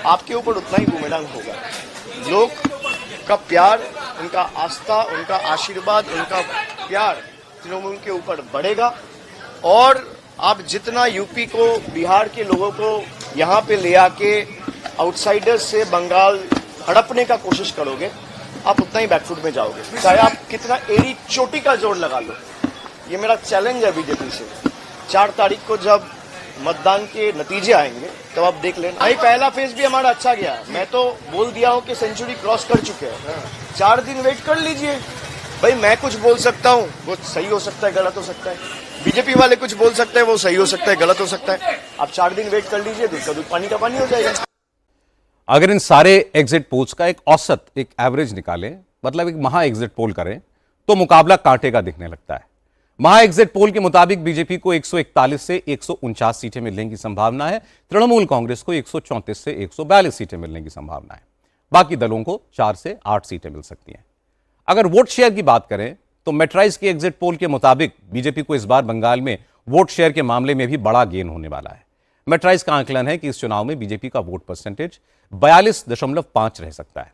आपके ऊपर उतना ही बूमेरांग होगा। लोग का प्यार, उनका आस्था, उनका आशीर्वाद, उनका प्यार तृणमूल के ऊपर बढ़ेगा और आप जितना यूपी को, बिहार के लोगों को यहाँ पे ले आके आउटसाइडर्स से बंगाल हड़पने का कोशिश करोगे, आप उतना ही बैकफुट में जाओगे। चाहे आप कितना एड़ी चोटी का जोर लगा लो, ये मेरा चैलेंज है बीजेपी से। 4 तारीख को जब मतदान के नतीजे आएंगे तब आप देख लेना। भाई पहला फेज भी हमारा अच्छा गया, मैं तो बोल दिया हूं कि सेंचुरी क्रॉस कर चुके हैं। 4 दिन वेट कर लीजिए। भाई मैं कुछ बोल सकता हूं, वो सही हो सकता है, गलत हो सकता है। बीजेपी वाले कुछ बोल सकते हैं, वो सही हो सकता है, गलत हो सकता है। आप 4 दिन वेट कर लीजिए, दूध का दूध पानी का पानी हो जाएगा। अगर इन सारे एग्जिट पोल्स का एक औसत, एक एवरेज निकालें, मतलब एक महा एग्जिट पोल करें, तो मुकाबला कांटे का दिखने लगता है। महा एग्जिट पोल के मुताबिक बीजेपी को 141 से 149 सीटें मिलने की संभावना है। तृणमूल कांग्रेस को 134 से 142 सीटें मिलने की संभावना है। बाकी दलों को 4 से 8 सीटें मिल सकती हैं। अगर वोट शेयर की बात करें तो मेट्राइज की एग्जिट पोल के मुताबिक बीजेपी को इस बार बंगाल में वोट शेयर के मामले में भी बड़ा गेन होने वाला है। मेट्राइज का आंकलन है कि इस चुनाव में बीजेपी का वोट परसेंटेज 42.5 रह सकता है।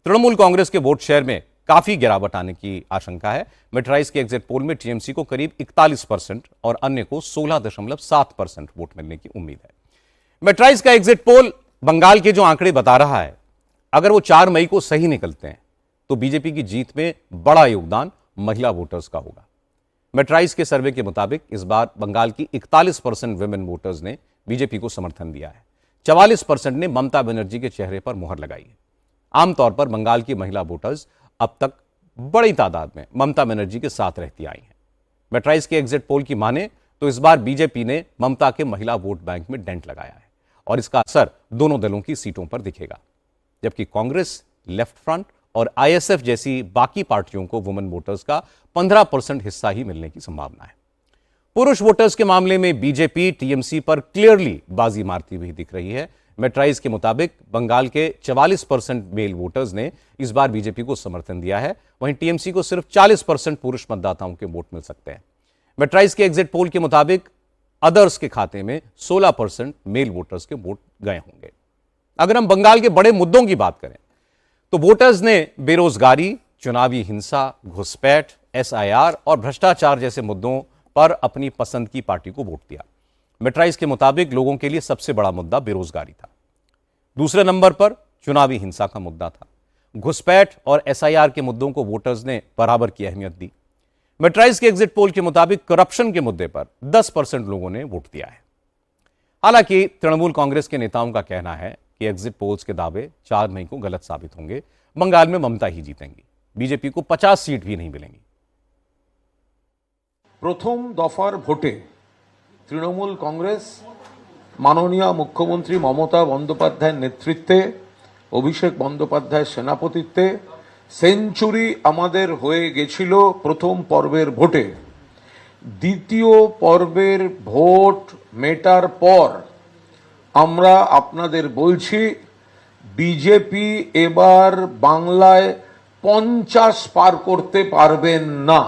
तृणमूल कांग्रेस के वोट शेयर में काफी गिरावट आने की आशंका है। मेट्राइज के एग्जिट पोल में टीएमसी को करीब 41% और अन्य को 16.7% वोट मिलने की उम्मीद है। मेट्राइज का एग्जिट पोल बंगाल के जो आंकड़े बता रहा है, अगर वो 4 मई को सही निकलते हैं तो बीजेपी की जीत में बड़ा योगदान महिला वोटर्स का होगा। मेट्राइज के सर्वे के मुताबिक इस बार बंगाल की 41% विमेन वोटर्स ने बीजेपी को समर्थन दिया है। 44% ने ममता बनर्जी के चेहरे पर मुहर लगाई है। आमतौर पर बंगाल की महिला वोटर्स अब तक बड़ी तादाद में ममता बनर्जी के साथ रहती आई हैं। मेट्राइज के एग्जिट पोल की माने तो इस बार बीजेपी ने ममता के महिला वोट बैंक में डेंट लगाया है और इसका असर दोनों दलों की सीटों पर दिखेगा, जबकि कांग्रेस, लेफ्ट फ्रंट और आईएसएफ जैसी बाकी पार्टियों को वुमेन वोटर्स का 15% हिस्सा ही मिलने की संभावना है। पुरुष वोटर्स के मामले में बीजेपी टीएमसी पर क्लियरली बाजी मारती हुई दिख रही है। मेट्राइज के मुताबिक बंगाल के 44% मेल वोटर्स ने इस बार बीजेपी को समर्थन दिया है, वहीं टीएमसी को सिर्फ 40% पुरुष मतदाताओं के वोट मिल सकते हैं। मेट्राइज के एग्जिट पोल के मुताबिक अदर्स के खाते में 16% मेल वोटर्स के वोट गए होंगे। अगर हम बंगाल के बड़े मुद्दों की बात करें तो वोटर्स ने बेरोजगारी, चुनावी हिंसा, घुसपैठ, एसआईआर और भ्रष्टाचार जैसे मुद्दों पर अपनी पसंद की पार्टी को वोट दिया। मेट्राइज के मुताबिक लोगों के लिए सबसे बड़ा मुद्दा बेरोजगारी था। दूसरे नंबर पर चुनावी हिंसा का मुद्दा था। घुसपैठ और एसआईआर के मुद्दों को वोटर्स ने बराबर की अहमियत दी। मेट्राइज के एग्जिट पोल के मुताबिक करप्शन के मुद्दे पर 10% लोगों ने वोट दिया है। हालांकि तृणमूल कांग्रेस के नेताओं का कहना है कि एग्जिट पोल्स के दावे 4 मई को गलत साबित होंगे। बंगाल में ममता ही जीतेंगी, बीजेपी को 50 सीट भी नहीं मिलेंगी। প্রথম দফার ভোটে তৃণমূল কংগ্রেস মাননীয় মুখ্যমন্ত্রী মমতা বন্দ্যোপাধ্যায়ের নেতৃত্বে, অভিষেক বন্দ্যোপাধ্যায়ের সেনাপতিত্বে সেঞ্চুরি আমাদের হয়ে গেছিল প্রথম পর্বের ভোটে। দ্বিতীয় পর্বের ভোট মেটার পর আমরা আপনাদের বলছি বিজেপি এবার বাংলায় 50 পার করতে পারবেন না।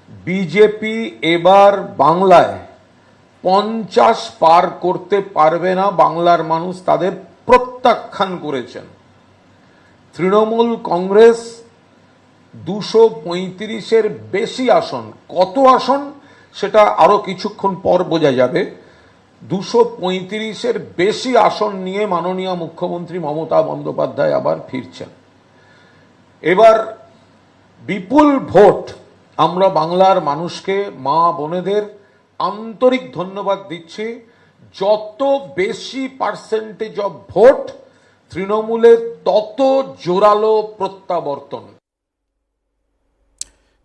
বিজেপি এবার বাংলায় 50 পার করতে পারবে না। বাংলার মানুষ তাদের প্রত্যাখ্যান করেছেন। তৃণমূল কংগ্রেস 235-এর বেশি আসন, কত আসন সেটা আরো কিছুক্ষণ পর বোঝা যাবে, 235-এর বেশি আসন নিয়ে মাননীয় মুখ্যমন্ত্রী মমতা বন্দ্যোপাধ্যায় আবার ফিরছেন। এবার বিপুল ভোট আমরা বাংলার মানুষকে, মা বোনেদের আন্তরিক ধন্যবাদ দিচ্ছি। যত বেশি পার্সেন্টেজ অফ ভোট তৃণমূলের তত জোরালো প্রত্যাবর্তন।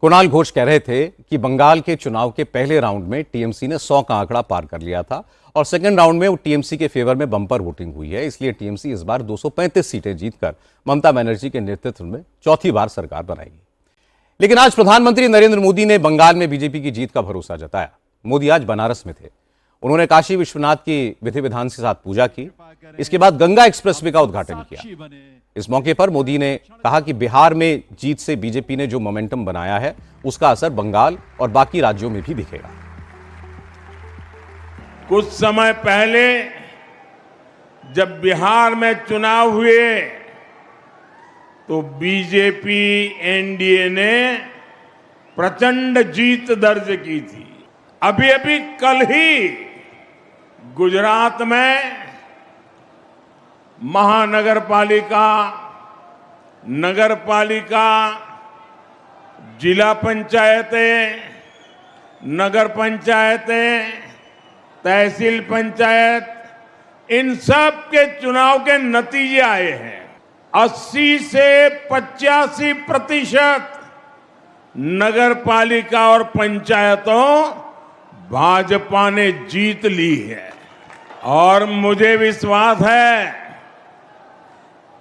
कुणाल घोष कह रहे थे कि बंगाल के चुनाव के पहले राउंड में टीएमसी ने 100 का आंकड़ा पार कर लिया था और सेकंड राउंड में टीएमसी के फेवर में बंपर वोटिंग हुई है। इसलिए टीएमसी इस बार 235 सीटें जीतकर ममता बनर्जी के नेतृत्व में चौथी बार सरकार बनाएगी। लेकिन आज प्रधानमंत्री नरेंद्र मोदी ने बंगाल में बीजेपी की जीत का भरोसा जताया। मोदी आज बनारस में थे। उन्होंने काशी विश्वनाथ की विधि विधान के साथ पूजा की। इसके बाद गंगा एक्सप्रेसवे का उद्घाटन किया। इस मौके पर मोदी ने कहा कि बिहार में जीत से बीजेपी ने जो मोमेंटम बनाया है उसका असर बंगाल और बाकी राज्यों में भी दिखेगा। कुछ समय पहले जब बिहार में चुनाव हुए तो बीजेपी एनडीए ने प्रचंड जीत दर्ज की थी। अभी अभी कल ही गुजरात में महानगर पालिका, नगर पालिका, जिला पंचायतें नगर पंचायतें, तहसील पंचायत, इन सब के चुनाव के नतीजे आए हैं। 80 से 85% नगर पालिका और पंचायतों भाजपा ने जीत ली है और मुझे विश्वास है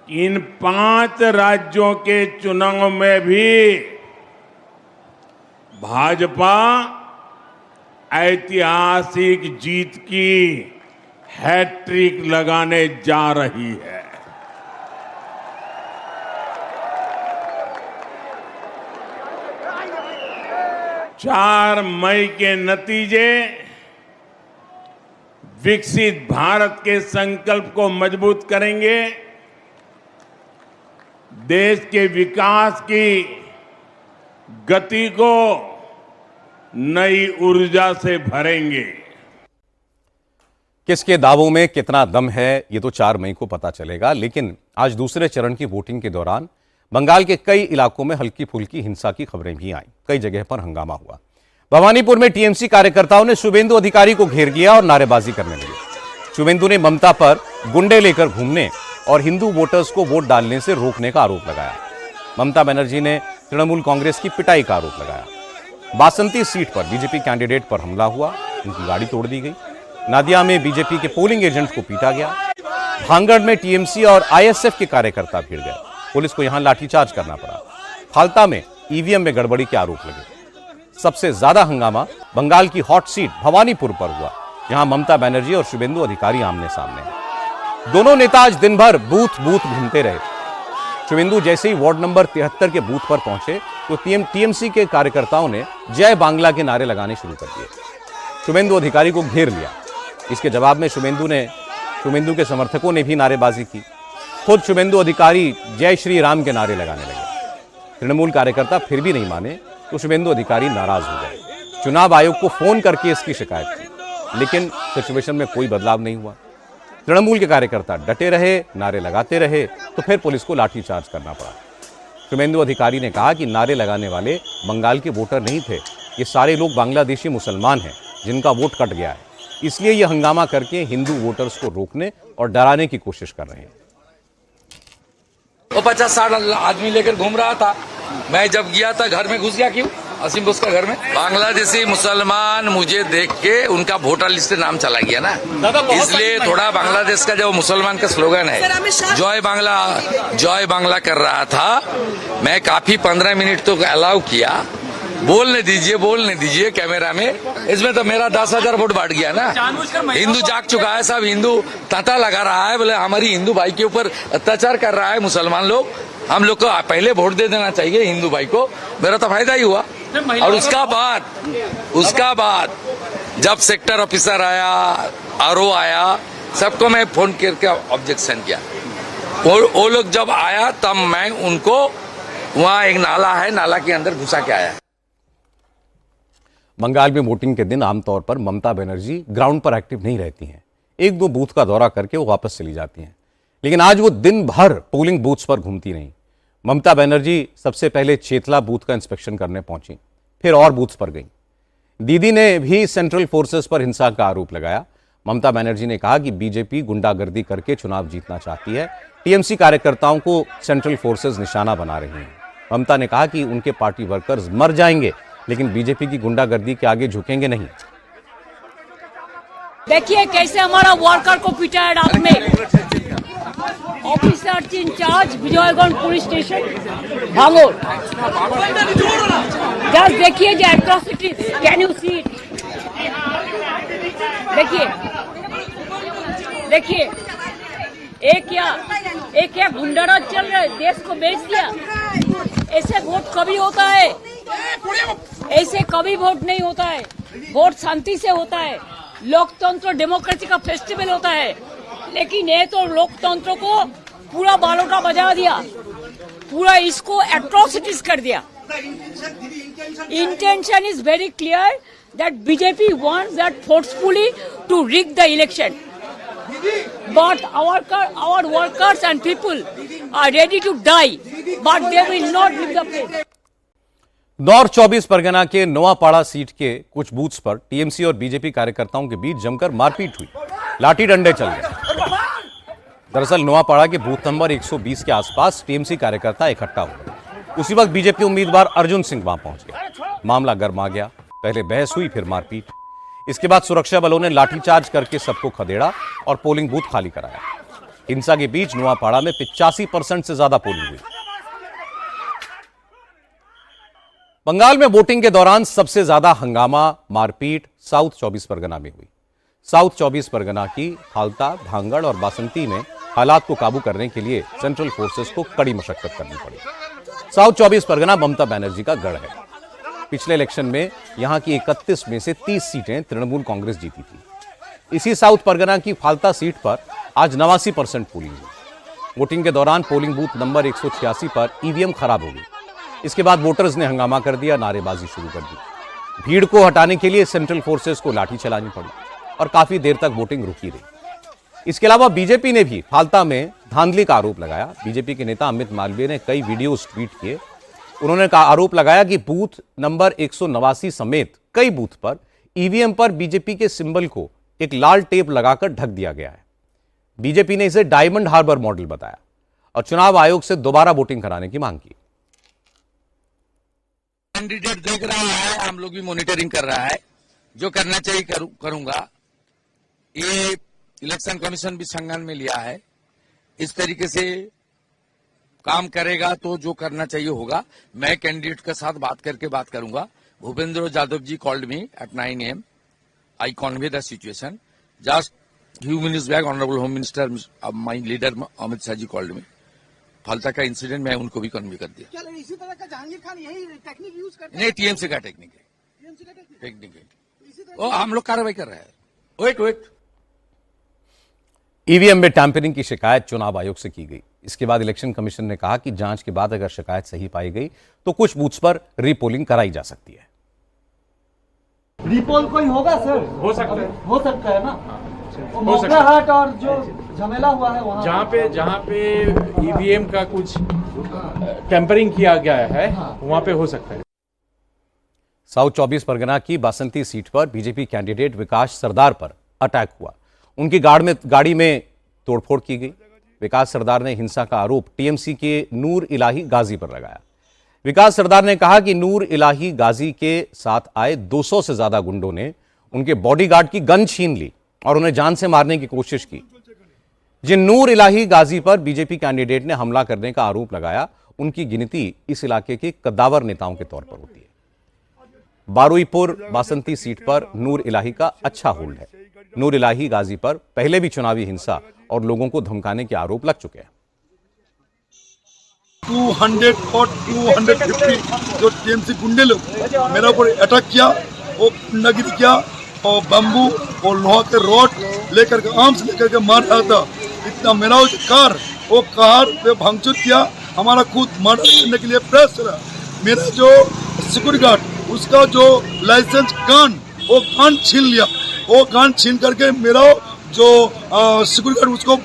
कि इन 5 राज्यों के चुनाव में भी भाजपा ऐतिहासिक जीत की हैट्रिक लगाने जा रही है। 4 मई के नतीजे विकसित भारत के संकल्प को मजबूत करेंगे, देश के विकास की गति को नई ऊर्जा से भरेंगे। किसके दावों में कितना दम है ये तो 4 मई को पता चलेगा, लेकिन आज दूसरे चरण की वोटिंग के दौरान बंगाल के कई इलाकों में हल्की फुल्की हिंसा की खबरें भी आईं। कई जगह पर हंगामा हुआ। भवानीपुर में टीएमसी कार्यकर्ताओं ने शुभेंदु अधिकारी को घेर लिया और नारेबाजी करने लगे। शुभेंदु ने ममता पर गुंडे लेकर घूमने और हिंदू वोटर्स को वोट डालने से रोकने का आरोप लगाया। ममता बनर्जी ने तृणमूल कांग्रेस की पिटाई का आरोप लगाया। बासंती सीट पर बीजेपी कैंडिडेट पर हमला हुआ, उनकी गाड़ी तोड़ दी गई। नादिया में बीजेपी के पोलिंग एजेंट को पीटा गया। भांगड़ में टीएमसी और आईएसएफ के कार्यकर्ता भिड़ गए, पुलिस को यहां लाठीचार्ज करना पड़ा। फाल्ता में ईवीएम में गड़बड़ी के आरोप लगे। सबसे ज्यादा हंगामा बंगाल की हॉट सीट भवानीपुर पर हुआ, जहां ममता बनर्जी और शुभेंदु अधिकारी आमने सामने हैं। दोनों नेता आज दिन भर बूथ बूथ घूमते रहे। शुभेंदु जैसे ही वार्ड नंबर 73 के बूथ पर पहुंचे तो टीएमसी के कार्यकर्ताओं ने जय बांग्ला के नारे लगाने शुरू कर दिए। शुभेंदु अधिकारी को घेर लिया। इसके जवाब में शुभेंदु के समर्थकों ने भी नारेबाजी की। खुद शुभेंदु अधिकारी जय श्री राम के नारे लगाने लगे। तृणमूल कार्यकर्ता फिर भी नहीं माने तो शुभेंदु अधिकारी नाराज हो गए। चुनाव आयोग को फोन करके इसकी शिकायत की, लेकिन सिचुएशन में कोई बदलाव नहीं हुआ। तृणमूल के कार्यकर्ता डटे रहे, नारे लगाते रहे, तो फिर पुलिस को लाठीचार्ज करना पड़ा। शुभेंदु अधिकारी ने कहा कि नारे लगाने वाले बंगाल के वोटर नहीं थे, ये सारे लोग बांग्लादेशी मुसलमान हैं जिनका वोट कट गया है, इसलिए ये हंगामा करके हिंदू वोटर्स को रोकने और डराने की कोशिश कर रहे हैं। वो 50-60 आदमी लेकर घूम रहा था। मैं जब गया था घर में घुस गया। क्यों? असीम बोस का घर में बांग्लादेशी मुसलमान मुझे देख के उनका वोटर लिस्ट से नाम चला गया ना, इसलिए थोड़ा बांग्लादेश का जो मुसलमान का स्लोगन है जय बांग्ला कर रहा था। मैं काफी 15 मिनट तो अलाउ किया, बोलने दीजिए कैमरा में। इसमें तो मेरा 10,000 वोट बढ़ गया ना। हिंदू जाग चुका है, सब हिंदू तांता लगा रहा है, बोले हमारी हिंदू भाई के ऊपर अत्याचार कर रहा है मुसलमान लोग। हम लोग को पहले वोट दे देना चाहिए हिंदू भाई को, मेरा तो फायदा ही हुआ। और उसका बाद जब सेक्टर ऑफिसर आया, आरओ आया, सबको मैं फोन करके ऑब्जेक्शन किया। वो लोग जब आया तब मैं उनको, वहां एक नाला है, नाला के अंदर घुसा के आया। बंगाल में वोटिंग के दिन आमतौर पर ममता बनर्जी ग्राउंड पर एक्टिव नहीं रहती हैं। 1-2 बूथ का दौरा करके वो वापस चली जाती हैं, लेकिन आज वो दिन भर पोलिंग बूथ्स पर घूमती रहीं। ममता बनर्जी सबसे पहले चेतला बूथ का इंस्पेक्शन करने पहुंची, फिर और बूथ्स पर गईं। दीदी ने भी सेंट्रल फोर्सेस पर हिंसा का आरोप लगाया। ममता बनर्जी ने कहा कि बीजेपी गुंडागर्दी करके चुनाव जीतना चाहती है, टीएमसी कार्यकर्ताओं को सेंट्रल फोर्सेस निशाना बना रही हैं। ममता ने कहा कि उनके पार्टी वर्कर्स मर जाएंगे, लेकिन बीजेपी की गुंडागर्दी के आगे झुकेंगे नहीं। देखिए कैसे हमारा वर्कर को पीटा है रात में। Officer in-charge Vijayganj police station Bhangar. Just देखिए जो atrocities, can you see it? देखिए एक क्या गुंडाराज चल रहा है, देश को बेच दिया। ऐसे वोट कभी होता है? ऐसे कभी वोट नहीं होता है। वोट शांति से होता है, लोकतंत्र डेमोक्रेसी का फेस्टिवल होता है। लेकिन ये तो लोकतंत्र को पूरा बालोटा बजा दिया, पूरा इसको एट्रोसिटीज कर दिया। Intention is very clear that BJP wants that forcefully to rig the election, but our workers and people are ready to die, but they will not leave the place. North 24 Pargana के Noapara seat के कुछ booths पर TMC और BJP कार्यकर्ताओं के बीच जमकर मारपीट हुई, लाठी डंडे चल गए। दरअसल नोआपाड़ा के बूथ नंबर 120 के आसपास टीएमसी कार्यकर्ता इकट्ठा हुए। उसी वक्त बीजेपी उम्मीदवार अर्जुन सिंह वहां पहुंच गया। मामला गर्मा गया, पहले बहस हुई, फिर मारपीट। इसके बाद सुरक्षा बलों ने लाठीचार्ज करके सबको खदेड़ा और पोलिंग बूथ खाली कराया। हिंसा के बीच नोआपाड़ा में 85% से ज्यादा पोलिंग हुई। बंगाल में वोटिंग के दौरान सबसे ज्यादा हंगामा, मारपीट साउथ 24 परगना में हुई। साउथ 24 परगना की फाल्ता, भांगड़ और बासंती में हालात को काबू करने के लिए सेंट्रल फोर्सेस को कड़ी मशक्कत करनी पड़ी। साउथ 24 परगना ममता बनर्जी का गढ़ है। पिछले इलेक्शन में यहां की 31 में से 30 सीटें तृणमूल कांग्रेस जीती थी। इसी साउथ परगना की फाल्ता सीट पर आज 89% पोलिंग हुई। वोटिंग के दौरान पोलिंग बूथ नंबर 186 पर ईवीएम खराब हो गई। इसके बाद वोटर्स ने हंगामा कर दिया, नारेबाजी शुरू कर दी। भीड़ को हटाने के लिए सेंट्रल फोर्सेस को लाठी चलानी पड़ी और काफी देर तक वोटिंग रुकी रही। इसके अलावा बीजेपी ने भी फाल्ता में धांधली का आरोप लगाया। बीजेपी के नेता अमित मालवीय ने कई वीडियोस ट्वीट किए। उन्होंने आरोप लगाया कि बूथ नंबर 189 समेत कई बूथ पर ईवीएम पर बीजेपी के सिंबल को एक लाल टेप लगाकर ढक दिया गया है। बीजेपी ने इसे डायमंड हार्बर मॉडल बताया और चुनाव आयोग से दोबारा वोटिंग कराने की मांग की। कैंडिडेट देख रहा है, हम लोग भी मॉनिटरिंग कर रहा है। जो करना चाहिए करूंगा। ये इलेक्शन कमीशन भी संज्ञान में लिया है। इस तरीके से काम करेगा तो जो करना चाहिए होगा। मैं कैंडिडेट के साथ बात करूंगा। Bhupendra Yadav ji called me at 9 AM. I convey the situation. Just few minutes back, Honorable Home Minister, my leader Amit Shah ji called me. Falta का इंसिडेंट मैं उनको भी कन्वे कर दिया। क्या इसी तरह का जहांगीर खान यही टेक्निक यूज करते हैं? नहीं, टीएमसी का टेक्निक है। ओ, हम लोग कार्रवाई कर रहे हैं। वेट। ईवीएम में टैंपरिंग की शिकायत चुनाव आयोग से की गई। इसके बाद इलेक्शन कमीशन ने कहा कि जांच के बाद अगर शिकायत सही पाई गई तो कुछ बूथ्स पर रीपोलिंग कराई जा सकती है। रिपोल कोई होगा सर? हो सकता है ना। मोगरा हाट और जो झमेला हुआ है वहाँ जहाँ पे ईवीएम का कुछ टेम्परिंग किया गया है, वहाँ पे हो सकता है। साउथ 24 परगना की बासंती सीट पर बीजेपी कैंडिडेट विकास सरदार पर अटैक हुआ। उनकी गाड़ी में तोड़फोड़ की गई। विकास सरदार ने हिंसा का आरोप टीएमसी के नूर इलाही गाजी पर लगाया। विकास सरदार ने कहा कि नूर इलाही गाजी के साथ आए 200 से ज्यादा गुंडों ने उनके बॉडीगार्ड की गन छीन ली और उन्हें जान से मारने की कोशिश की। जिन नूर इलाही गाजी पर बीजेपी कैंडिडेट ने हमला करने का आरोप लगाया, उनकी गिनती इस इलाके के कद्दावर नेताओं के तौर पर होती है। बारुईपुर बासंती सीट पर नूर इलाही का अच्छा होल्ड है। नूर इलाही गाजी पर पहले भी चुनावी हिंसा और लोगों को धमकाने के आरोप लग चुके हैं। 200 और 250 जो टीएमसी गुंडे लोग मेरे ऊपर अटैक किया, वो गुंडागिरी किया और बम्बू और लोहा के रॉड लेकर के आर्म्स लेकर के मार रहा था। इतना मेरा वो कार पे भंगचूर किया। हमारा खुद मर्डर करने के लिए प्रेस रहा। मेरा जो सिक्योरिटी गार्ड उसका जो लाइसेंस गन, वो गन छीन लिया। वो गन छीन करके मेरा जो सिक्योरिटी गार्ड उसको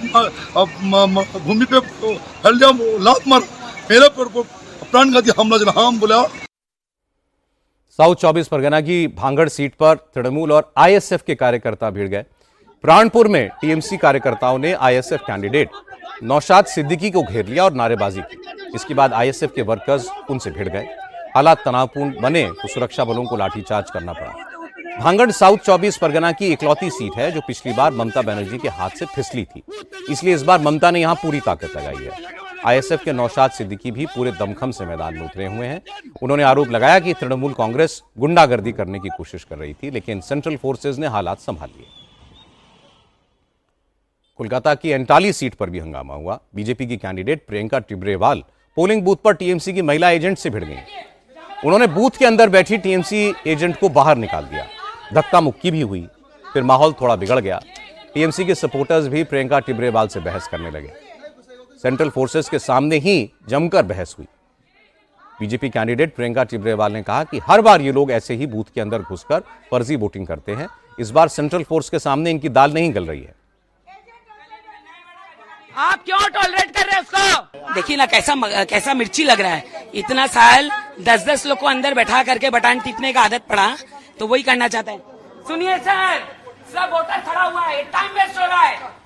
भूमि पे फैल दिया, लात मार मेरे पर प्राणघाती हमला चला। हम बोला। साउथ 24 परगना की भांगड़ सीट पर तृणमूल और आईएसएफ के कार्यकर्ता भिड़ गए। प्राणपुर में टीएमसी कार्यकर्ताओं ने आईएसएफ कैंडिडेट नौशाद सिद्दीकी को घेर लिया और नारेबाजी की। इसके बाद आईएसएफ के वर्कर्स उनसे भिड़ गए। हालात तनावपूर्ण बने तो सुरक्षा बलों को लाठीचार्ज करना पड़ा। भांगड़ साउथ 24 परगना की इकलौती सीट है जो पिछली बार ममता बनर्जी के हाथ से फिसली थी, इसलिए इस बार ममता ने यहां पूरी ताकत लगाई है। आईएसएफ के नौशाद सिद्दीकी भी पूरे दमखम से मैदान में उतरे हुए हैं। उन्होंने आरोप लगाया कि तृणमूल कांग्रेस गुंडागर्दी करने की कोशिश कर रही थी, लेकिन सेंट्रल फोर्सेज ने हालात संभाल लिए। कोलकाता की एंटाली सीट पर भी हंगामा हुआ। बीजेपी की candidate Priyanka Tibrewal polling booth पर टीएमसी की महिला एजेंट से भिड़ गई। उन्होंने बूथ के अंदर बैठी टीएमसी एजेंट को बाहर निकाल दिया। धक्का मुक्की भी हुई, फिर माहौल थोड़ा बिगड़ गया। टीएमसी के सपोर्टर्स भी प्रियंका टिब्रेवाल से बहस करने लगे। सेंट्रल फोर्सेस के सामने ही जमकर बहस हुई। बीजेपी कैंडिडेट प्रियंका टिब्रेवाल ने कहा कि हर बार ये लोग ऐसे ही बूथ के अंदर घुसकर फर्जी वोटिंग करते हैं। इस बार सेंट्रल फोर्स के सामने इनकी दाल नहीं गल रही है। आप क्यों टॉलरेट कर रहे हैं उसको? देखिए ना कैसा मिर्ची लग रहा है। इतना साल 10-10 लोग को अंदर बैठा करके बटन टिपने का आदत पड़ा, तो वही करना चाहते हैं। सुनिए सर, सब वोटर खड़ा हुआ है, टाइम वेस्ट हो रहा है।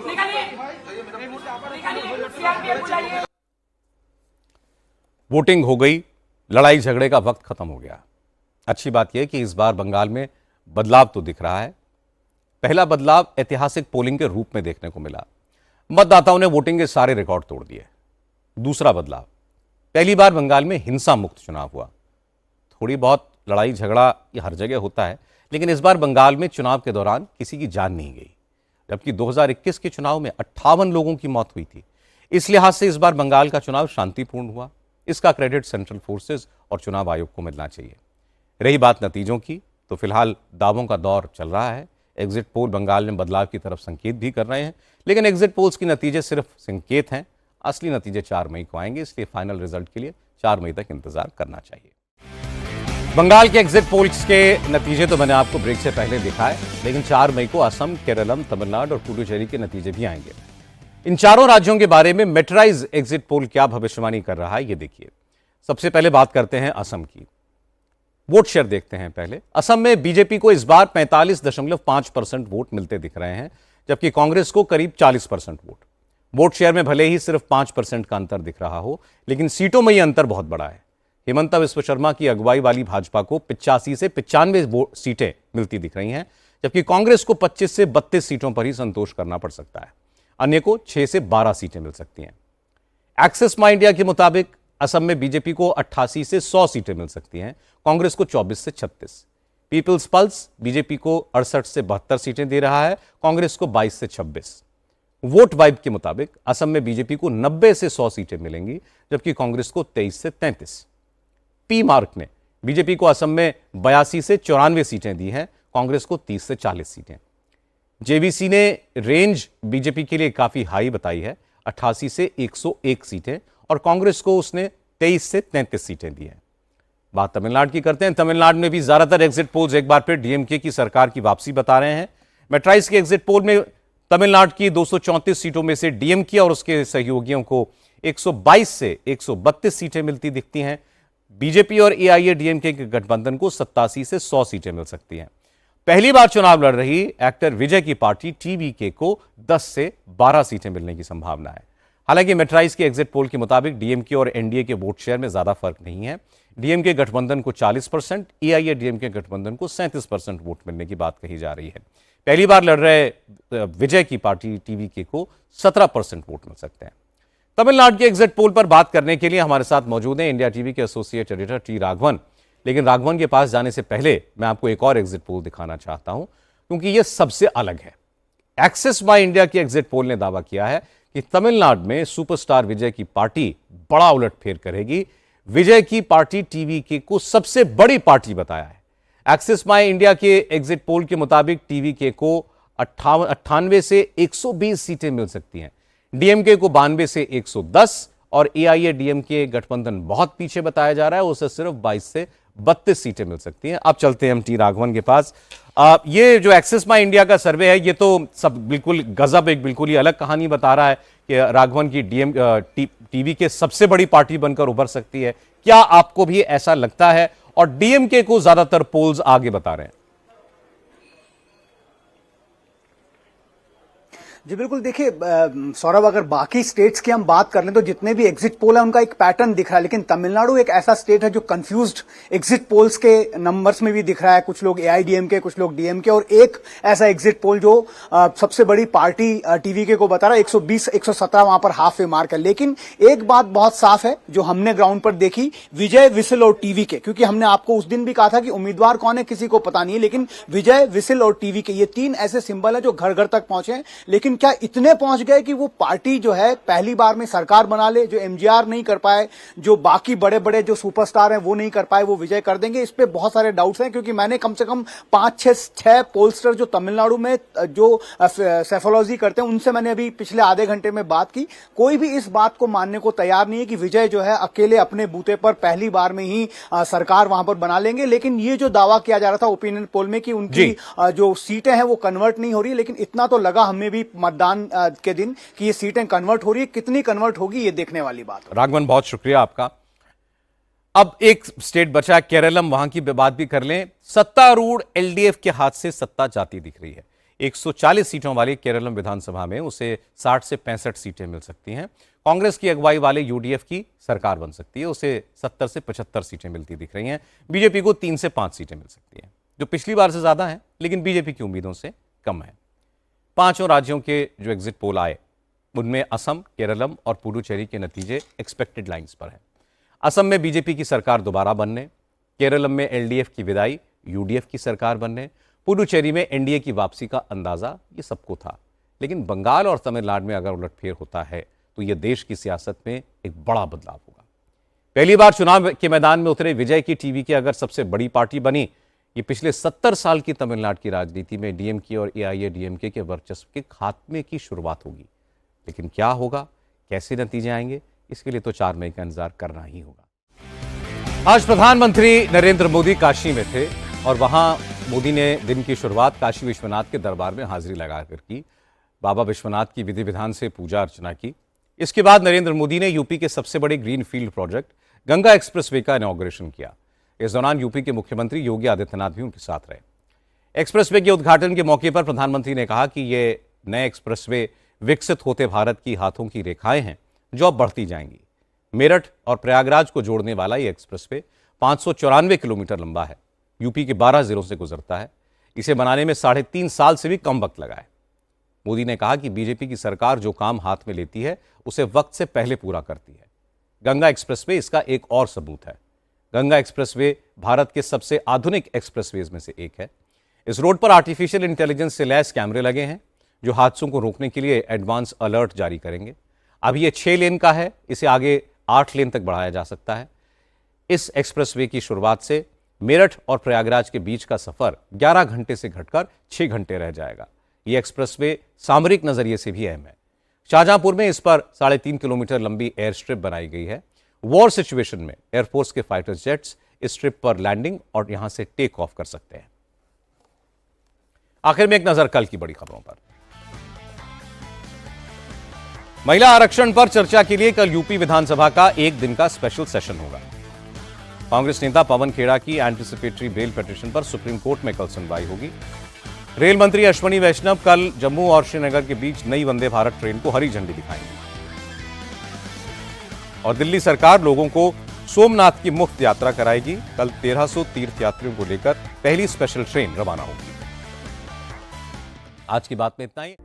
निकालिए, सीआरपीएफ बुलाइए। वोटिंग हो गई, लड़ाई झगड़े का वक्त खत्म हो गया। अच्छी बात यह कि इस बार बंगाल में बदलाव तो दिख रहा है। पहला बदलाव ऐतिहासिक पोलिंग के रूप में देखने को मिला। मतदाताओं ने वोटिंग के सारे रिकॉर्ड तोड़ दिए। दूसरा बदलाव, पहली बार बंगाल में हिंसा मुक्त चुनाव हुआ। थोड़ी बहुत लड़ाई झगड़ा ये हर जगह होता है, लेकिन इस बार बंगाल में चुनाव के दौरान किसी की जान नहीं गई, जबकि 2021 के चुनाव में 58 लोगों की मौत हुई थी। इस लिहाज से इस बार बंगाल का चुनाव शांतिपूर्ण हुआ। इसका क्रेडिट सेंट्रल फोर्सेस और चुनाव आयोग को मिलना चाहिए। रही बात नतीजों की, तो फिलहाल दावों का दौर चल रहा है। एग्जिट पोल बंगाल में बदलाव की तरफ संकेत भी कर रहे हैं, लेकिन एग्जिट पोल्स के नतीजे सिर्फ संकेत हैं। असली नतीजे 4 मई को आएंगे, इसलिए फाइनल रिजल्ट के लिए 4 मई तक इंतजार करना चाहिए। बंगाल के एग्जिट पोल्स के नतीजे तो मैंने आपको ब्रेक से पहले दिखाए, लेकिन 4 मई को असम, केरलम, तमिलनाडु और पुडुचेरी के नतीजे भी आएंगे। इन चारों राज्यों के बारे में मेट्राइज एग्जिट पोल क्या भविष्यवाणी कर रहा है, ये देखिए। सबसे पहले बात करते हैं असम की। वोट शेयर देखते हैं पहले। असम में बीजेपी को इस बार 45.5% वोट मिलते दिख रहे हैं, जबकि कांग्रेस को करीब 40% वोट। वोट शेयर में भले ही सिर्फ 5% का अंतर दिख रहा हो, लेकिन सीटों में यह अंतर बहुत बड़ा है। हिमंता विश्व शर्मा की अगुवाई वाली भाजपा को 85 से 95 सीटें मिलती दिख रही हैं, जबकि कांग्रेस को 25 से 32 सीटों पर ही संतोष करना पड़ सकता है। अन्य को 6 से 12 सीटें मिल सकती हैं। एक्सिस माई इंडिया के मुताबिक असम में बीजेपी को 88 से 100 सीटें मिल सकती हैं, कांग्रेस को 24 से 36। पीपल्स पल्स बीजेपी को 68 से 72 सीटें दे रहा है, कांग्रेस को 22 से 26। वोट वाइब के मुताबिक असम में बीजेपी को 90 से 100 सीटें मिलेंगी, जबकि कांग्रेस को 23 से 33। पी मार्क ने बीजेपी को असम में 82 से 94 सीटें दी हैं, कांग्रेस को 30 से 40 सीटें। जेवीसी ने रेंज बीजेपी के लिए काफी हाई बताई है, 88 से 101 सीटें, और कांग्रेस को उसने 23 से 33 सीटें दी हैं। बात तमिलनाडु की करते हैं। तमिलनाडु में भी ज्यादातर एग्जिट पोल्स एक बार फिर डीएमके की सरकार की वापसी बता रहे हैं। मेट्राइज के एग्जिट पोल में तमिलनाडु की 234 सीटों में से डीएमके और उसके सहयोगियों को 122 से 132 सीटें मिलती दिखती हैं। बीजेपी और एआईएडीएमके के गठबंधन को 87 से 100 सीटें मिल सकती हैं। पहली बार चुनाव लड़ रही एक्टर विजय की पार्टी टीवीके को 10 से 12 सीटें मिलने की संभावना है। हालांकि मेट्राइज के एग्जिट पोल के मुताबिक डीएमके और एनडीए के वोट शेयर में ज्यादा फर्क नहीं है। डीएमके गठबंधन को 40%, एआईएडीएमके गठबंधन को 37% वोट मिलने की बात कही जा रही है। पहली बार लड़ रहे विजय की पार्टी टीवीके को 17% वोट मिल सकते हैं। तमिलनाडु के एग्जिट पोल पर बात करने के लिए हमारे साथ मौजूद हैं इंडिया टीवी के एसोसिएट एडिटर टी राघवन। लेकिन राघवन के पास जाने से पहले मैं आपको एक और एग्जिट पोल दिखाना चाहता हूं, क्योंकि यह सबसे अलग है। एक्सिस माई इंडिया के एग्जिट पोल ने दावा किया है कि तमिलनाडु में सुपरस्टार विजय की पार्टी बड़ा उलटफेर करेगी। विजय की पार्टी टीवीके को सबसे बड़ी पार्टी बताया है। एक्सिस माई इंडिया के एग्जिट पोल के मुताबिक टीवीके को 98 से 120 सीटें मिल सकती हैं, डीएमके को 92 से 110, और एआईएडीएमके गठबंधन बहुत पीछे बताया जा रहा है, उसे सिर्फ 22 से 32 सीटें मिल सकती हैं। अब चलते हैं हम टी राघवन के पास। ये जो एक्सिस माई इंडिया का सर्वे है, ये तो सब बिल्कुल गजब, एक बिल्कुल ही अलग कहानी बता रहा है कि राघवन की टीवी के सबसे बड़ी पार्टी बनकर उभर सकती है। क्या आपको भी ऐसा लगता है? और डीएमके को ज्यादातर पोल्स आगे बता रहे हैं। जी बिल्कुल, देखिए सौरभ, अगर बाकी स्टेट्स की हम बात कर लें तो जितने भी एग्जिट पोल है उनका एक पैटर्न दिख रहा है, लेकिन तमिलनाडु एक ऐसा स्टेट है जो कंफ्यूज्ड एग्जिट पोल्स के नंबर्स में भी दिख रहा है। कुछ लोग एआईडीएमके, कुछ लोग डीएमके, और एक ऐसा एग्जिट पोल जो सबसे बड़ी पार्टी टीवीके को बता रहा है 120-117 वहां पर हाफ वे मार्क है। लेकिन एक बात बहुत साफ है जो हमने ग्राउंड पर देखी, विजय, विसिल और टीवीके, क्योंकि हमने आपको उस दिन भी कहा था कि उम्मीदवार कौन है किसी को पता नहीं है, लेकिन विजय, विसिल और टीवीके, ये 3 ऐसे सिंबल है जो घर घर तक पहुंचे, लेकिन क्या इतने पहुंच गए कि वो पार्टी जो है पहली बार में सरकार बना ले? जो एमजीआर नहीं कर पाए, जो बाकी बड़े बड़े जो सुपरस्टार हैं वो नहीं कर पाए, वो विजय कर देंगे? इस पे बहुत सारे डाउट्स हैं, क्योंकि मैंने कम से कम 5-6 पोलस्टर जो तमिलनाडु में जो सेफोलॉजी करते हैं उनसे मैंने अभी पिछले आधे घंटे में बात की। कोई भी इस बात को मानने को तैयार नहीं है कि विजय जो है अकेले अपने बूते पर पहली बार में ही सरकार वहां पर बना लेंगे। लेकिन ये जो दावा किया जा रहा था ओपिनियन पोल में कि उनकी जो सीटें हैं वो कन्वर्ट नहीं हो रही, लेकिन इतना तो लगा हमें भी मतदान के दिन कि ये सीटें कन्वर्ट हो रही है। कितनी कन्वर्ट होगी ये देखने वाली बात है। राघवन, बहुत शुक्रिया आपका। अब एक स्टेट बचा केरलम, वहां की बात भी कर लें। सत्तारूढ़ एलडीएफ के हाथ से सत्ता जाती दिख रही है। 140 सीटों वाली केरलम विधानसभा में उसे 60 से 65 सीटें मिल सकती हैं। कांग्रेस की अगुवाई वाले यूडीएफ की सरकार बन सकती है, उसे 70 से 75 सीटें मिलती दिख रही हैं। बीजेपी को 3 से 5 सीटें मिल सकती हैं, जो पिछली बार से ज्यादा है, लेकिन बीजेपी की उम्मीदों से कम है। पांचों राज्यों के जो एग्जिट पोल आए उनमें असम, केरलम और पुडुचेरी के नतीजे एक्सपेक्टेड लाइंस पर हैं। असम में बीजेपी की सरकार दोबारा बनने, केरलम में एलडीएफ की विदाई, यूडीएफ की सरकार बनने, पुडुचेरी में एनडीए की वापसी का अंदाजा ये सबको था। लेकिन बंगाल और तमिलनाडु में अगर उलटफेर होता है तो यह देश की सियासत में एक बड़ा बदलाव होगा। पहली बार चुनाव के मैदान में उतरे विजय की टीवी की अगर सबसे बड़ी पार्टी बनी, ये पिछले 70 साल की तमिलनाडु की राजनीति में डीएमके और एआईएडीएमके के वर्चस्व के खात्मे की शुरुआत होगी। लेकिन क्या होगा, कैसे नतीजे आएंगे, इसके लिए तो 4 मई का इंतजार करना ही होगा। आज प्रधानमंत्री नरेंद्र मोदी काशी में थे और वहां मोदी ने दिन की शुरुआत काशी विश्वनाथ के दरबार में हाजिरी लगाकर की। बाबा विश्वनाथ की विधि विधान से पूजा अर्चना की। इसके बाद नरेंद्र मोदी ने यूपी के सबसे बड़े ग्रीनफील्ड प्रोजेक्ट गंगा एक्सप्रेसवे का इनॉग्रेशन किया। इस दौरान यूपी के मुख्यमंत्री योगी आदित्यनाथ भी उनके साथ रहे। एक्सप्रेसवे के उद्घाटन के मौके पर प्रधानमंत्री ने कहा कि ये नए एक्सप्रेसवे विकसित होते भारत की हाथों की रेखाएं हैं जो अब बढ़ती जाएंगी। मेरठ और प्रयागराज को जोड़ने वाला ये एक्सप्रेसवे 594 किलोमीटर लंबा है, यूपी के 12 जिलों से गुजरता है। इसे बनाने में 3.5 साल से भी कम वक्त लगा है। मोदी ने कहा कि बीजेपी की सरकार जो काम हाथ में लेती है उसे वक्त से पहले पूरा करती है। गंगा एक्सप्रेसवे इसका एक और सबूत है। गंगा एक्सप्रेसवे भारत के सबसे आधुनिक एक्सप्रेसवेज में से एक है। इस रोड पर आर्टिफिशियल इंटेलिजेंस से लैस कैमरे लगे हैं जो हादसों को रोकने के लिए एडवांस अलर्ट जारी करेंगे। अभी ये 6 लेन का है, इसे आगे 8 लेन तक बढ़ाया जा सकता है। इस एक्सप्रेसवे की शुरुआत से मेरठ और प्रयागराज के बीच का सफर 11 घंटे से घटकर 6 घंटे रह जाएगा। यह एक्सप्रेसवे सामरिक नजरिए से भी अहम है। शाहजहांपुर में इस पर 3.5 किलोमीटर लंबी एयर स्ट्रिप बनाई गई है। वॉर सिचुएशन में एयरफोर्स के फाइटर जेट्स इस स्ट्रिप पर लैंडिंग और यहां से टेक ऑफ कर सकते हैं। आखिर में एक नजर कल की बड़ी खबरों पर। महिला आरक्षण पर चर्चा के लिए कल यूपी विधानसभा का 1 दिन का स्पेशल सेशन होगा। कांग्रेस नेता पवन खेड़ा की एंटीसिपेटरी बेल पिटीशन पर सुप्रीम कोर्ट में कल सुनवाई होगी। रेल मंत्री अश्विनी वैष्णव कल जम्मू और श्रीनगर के बीच नई वंदे भारत ट्रेन को हरी झंडी दिखाएंगे। और दिल्ली सरकार लोगों को सोमनाथ की मुफ्त यात्रा कराएगी। कल 1300 तीर्थयात्रियों को लेकर पहली स्पेशल ट्रेन रवाना होगी। आज की बात में इतना ही।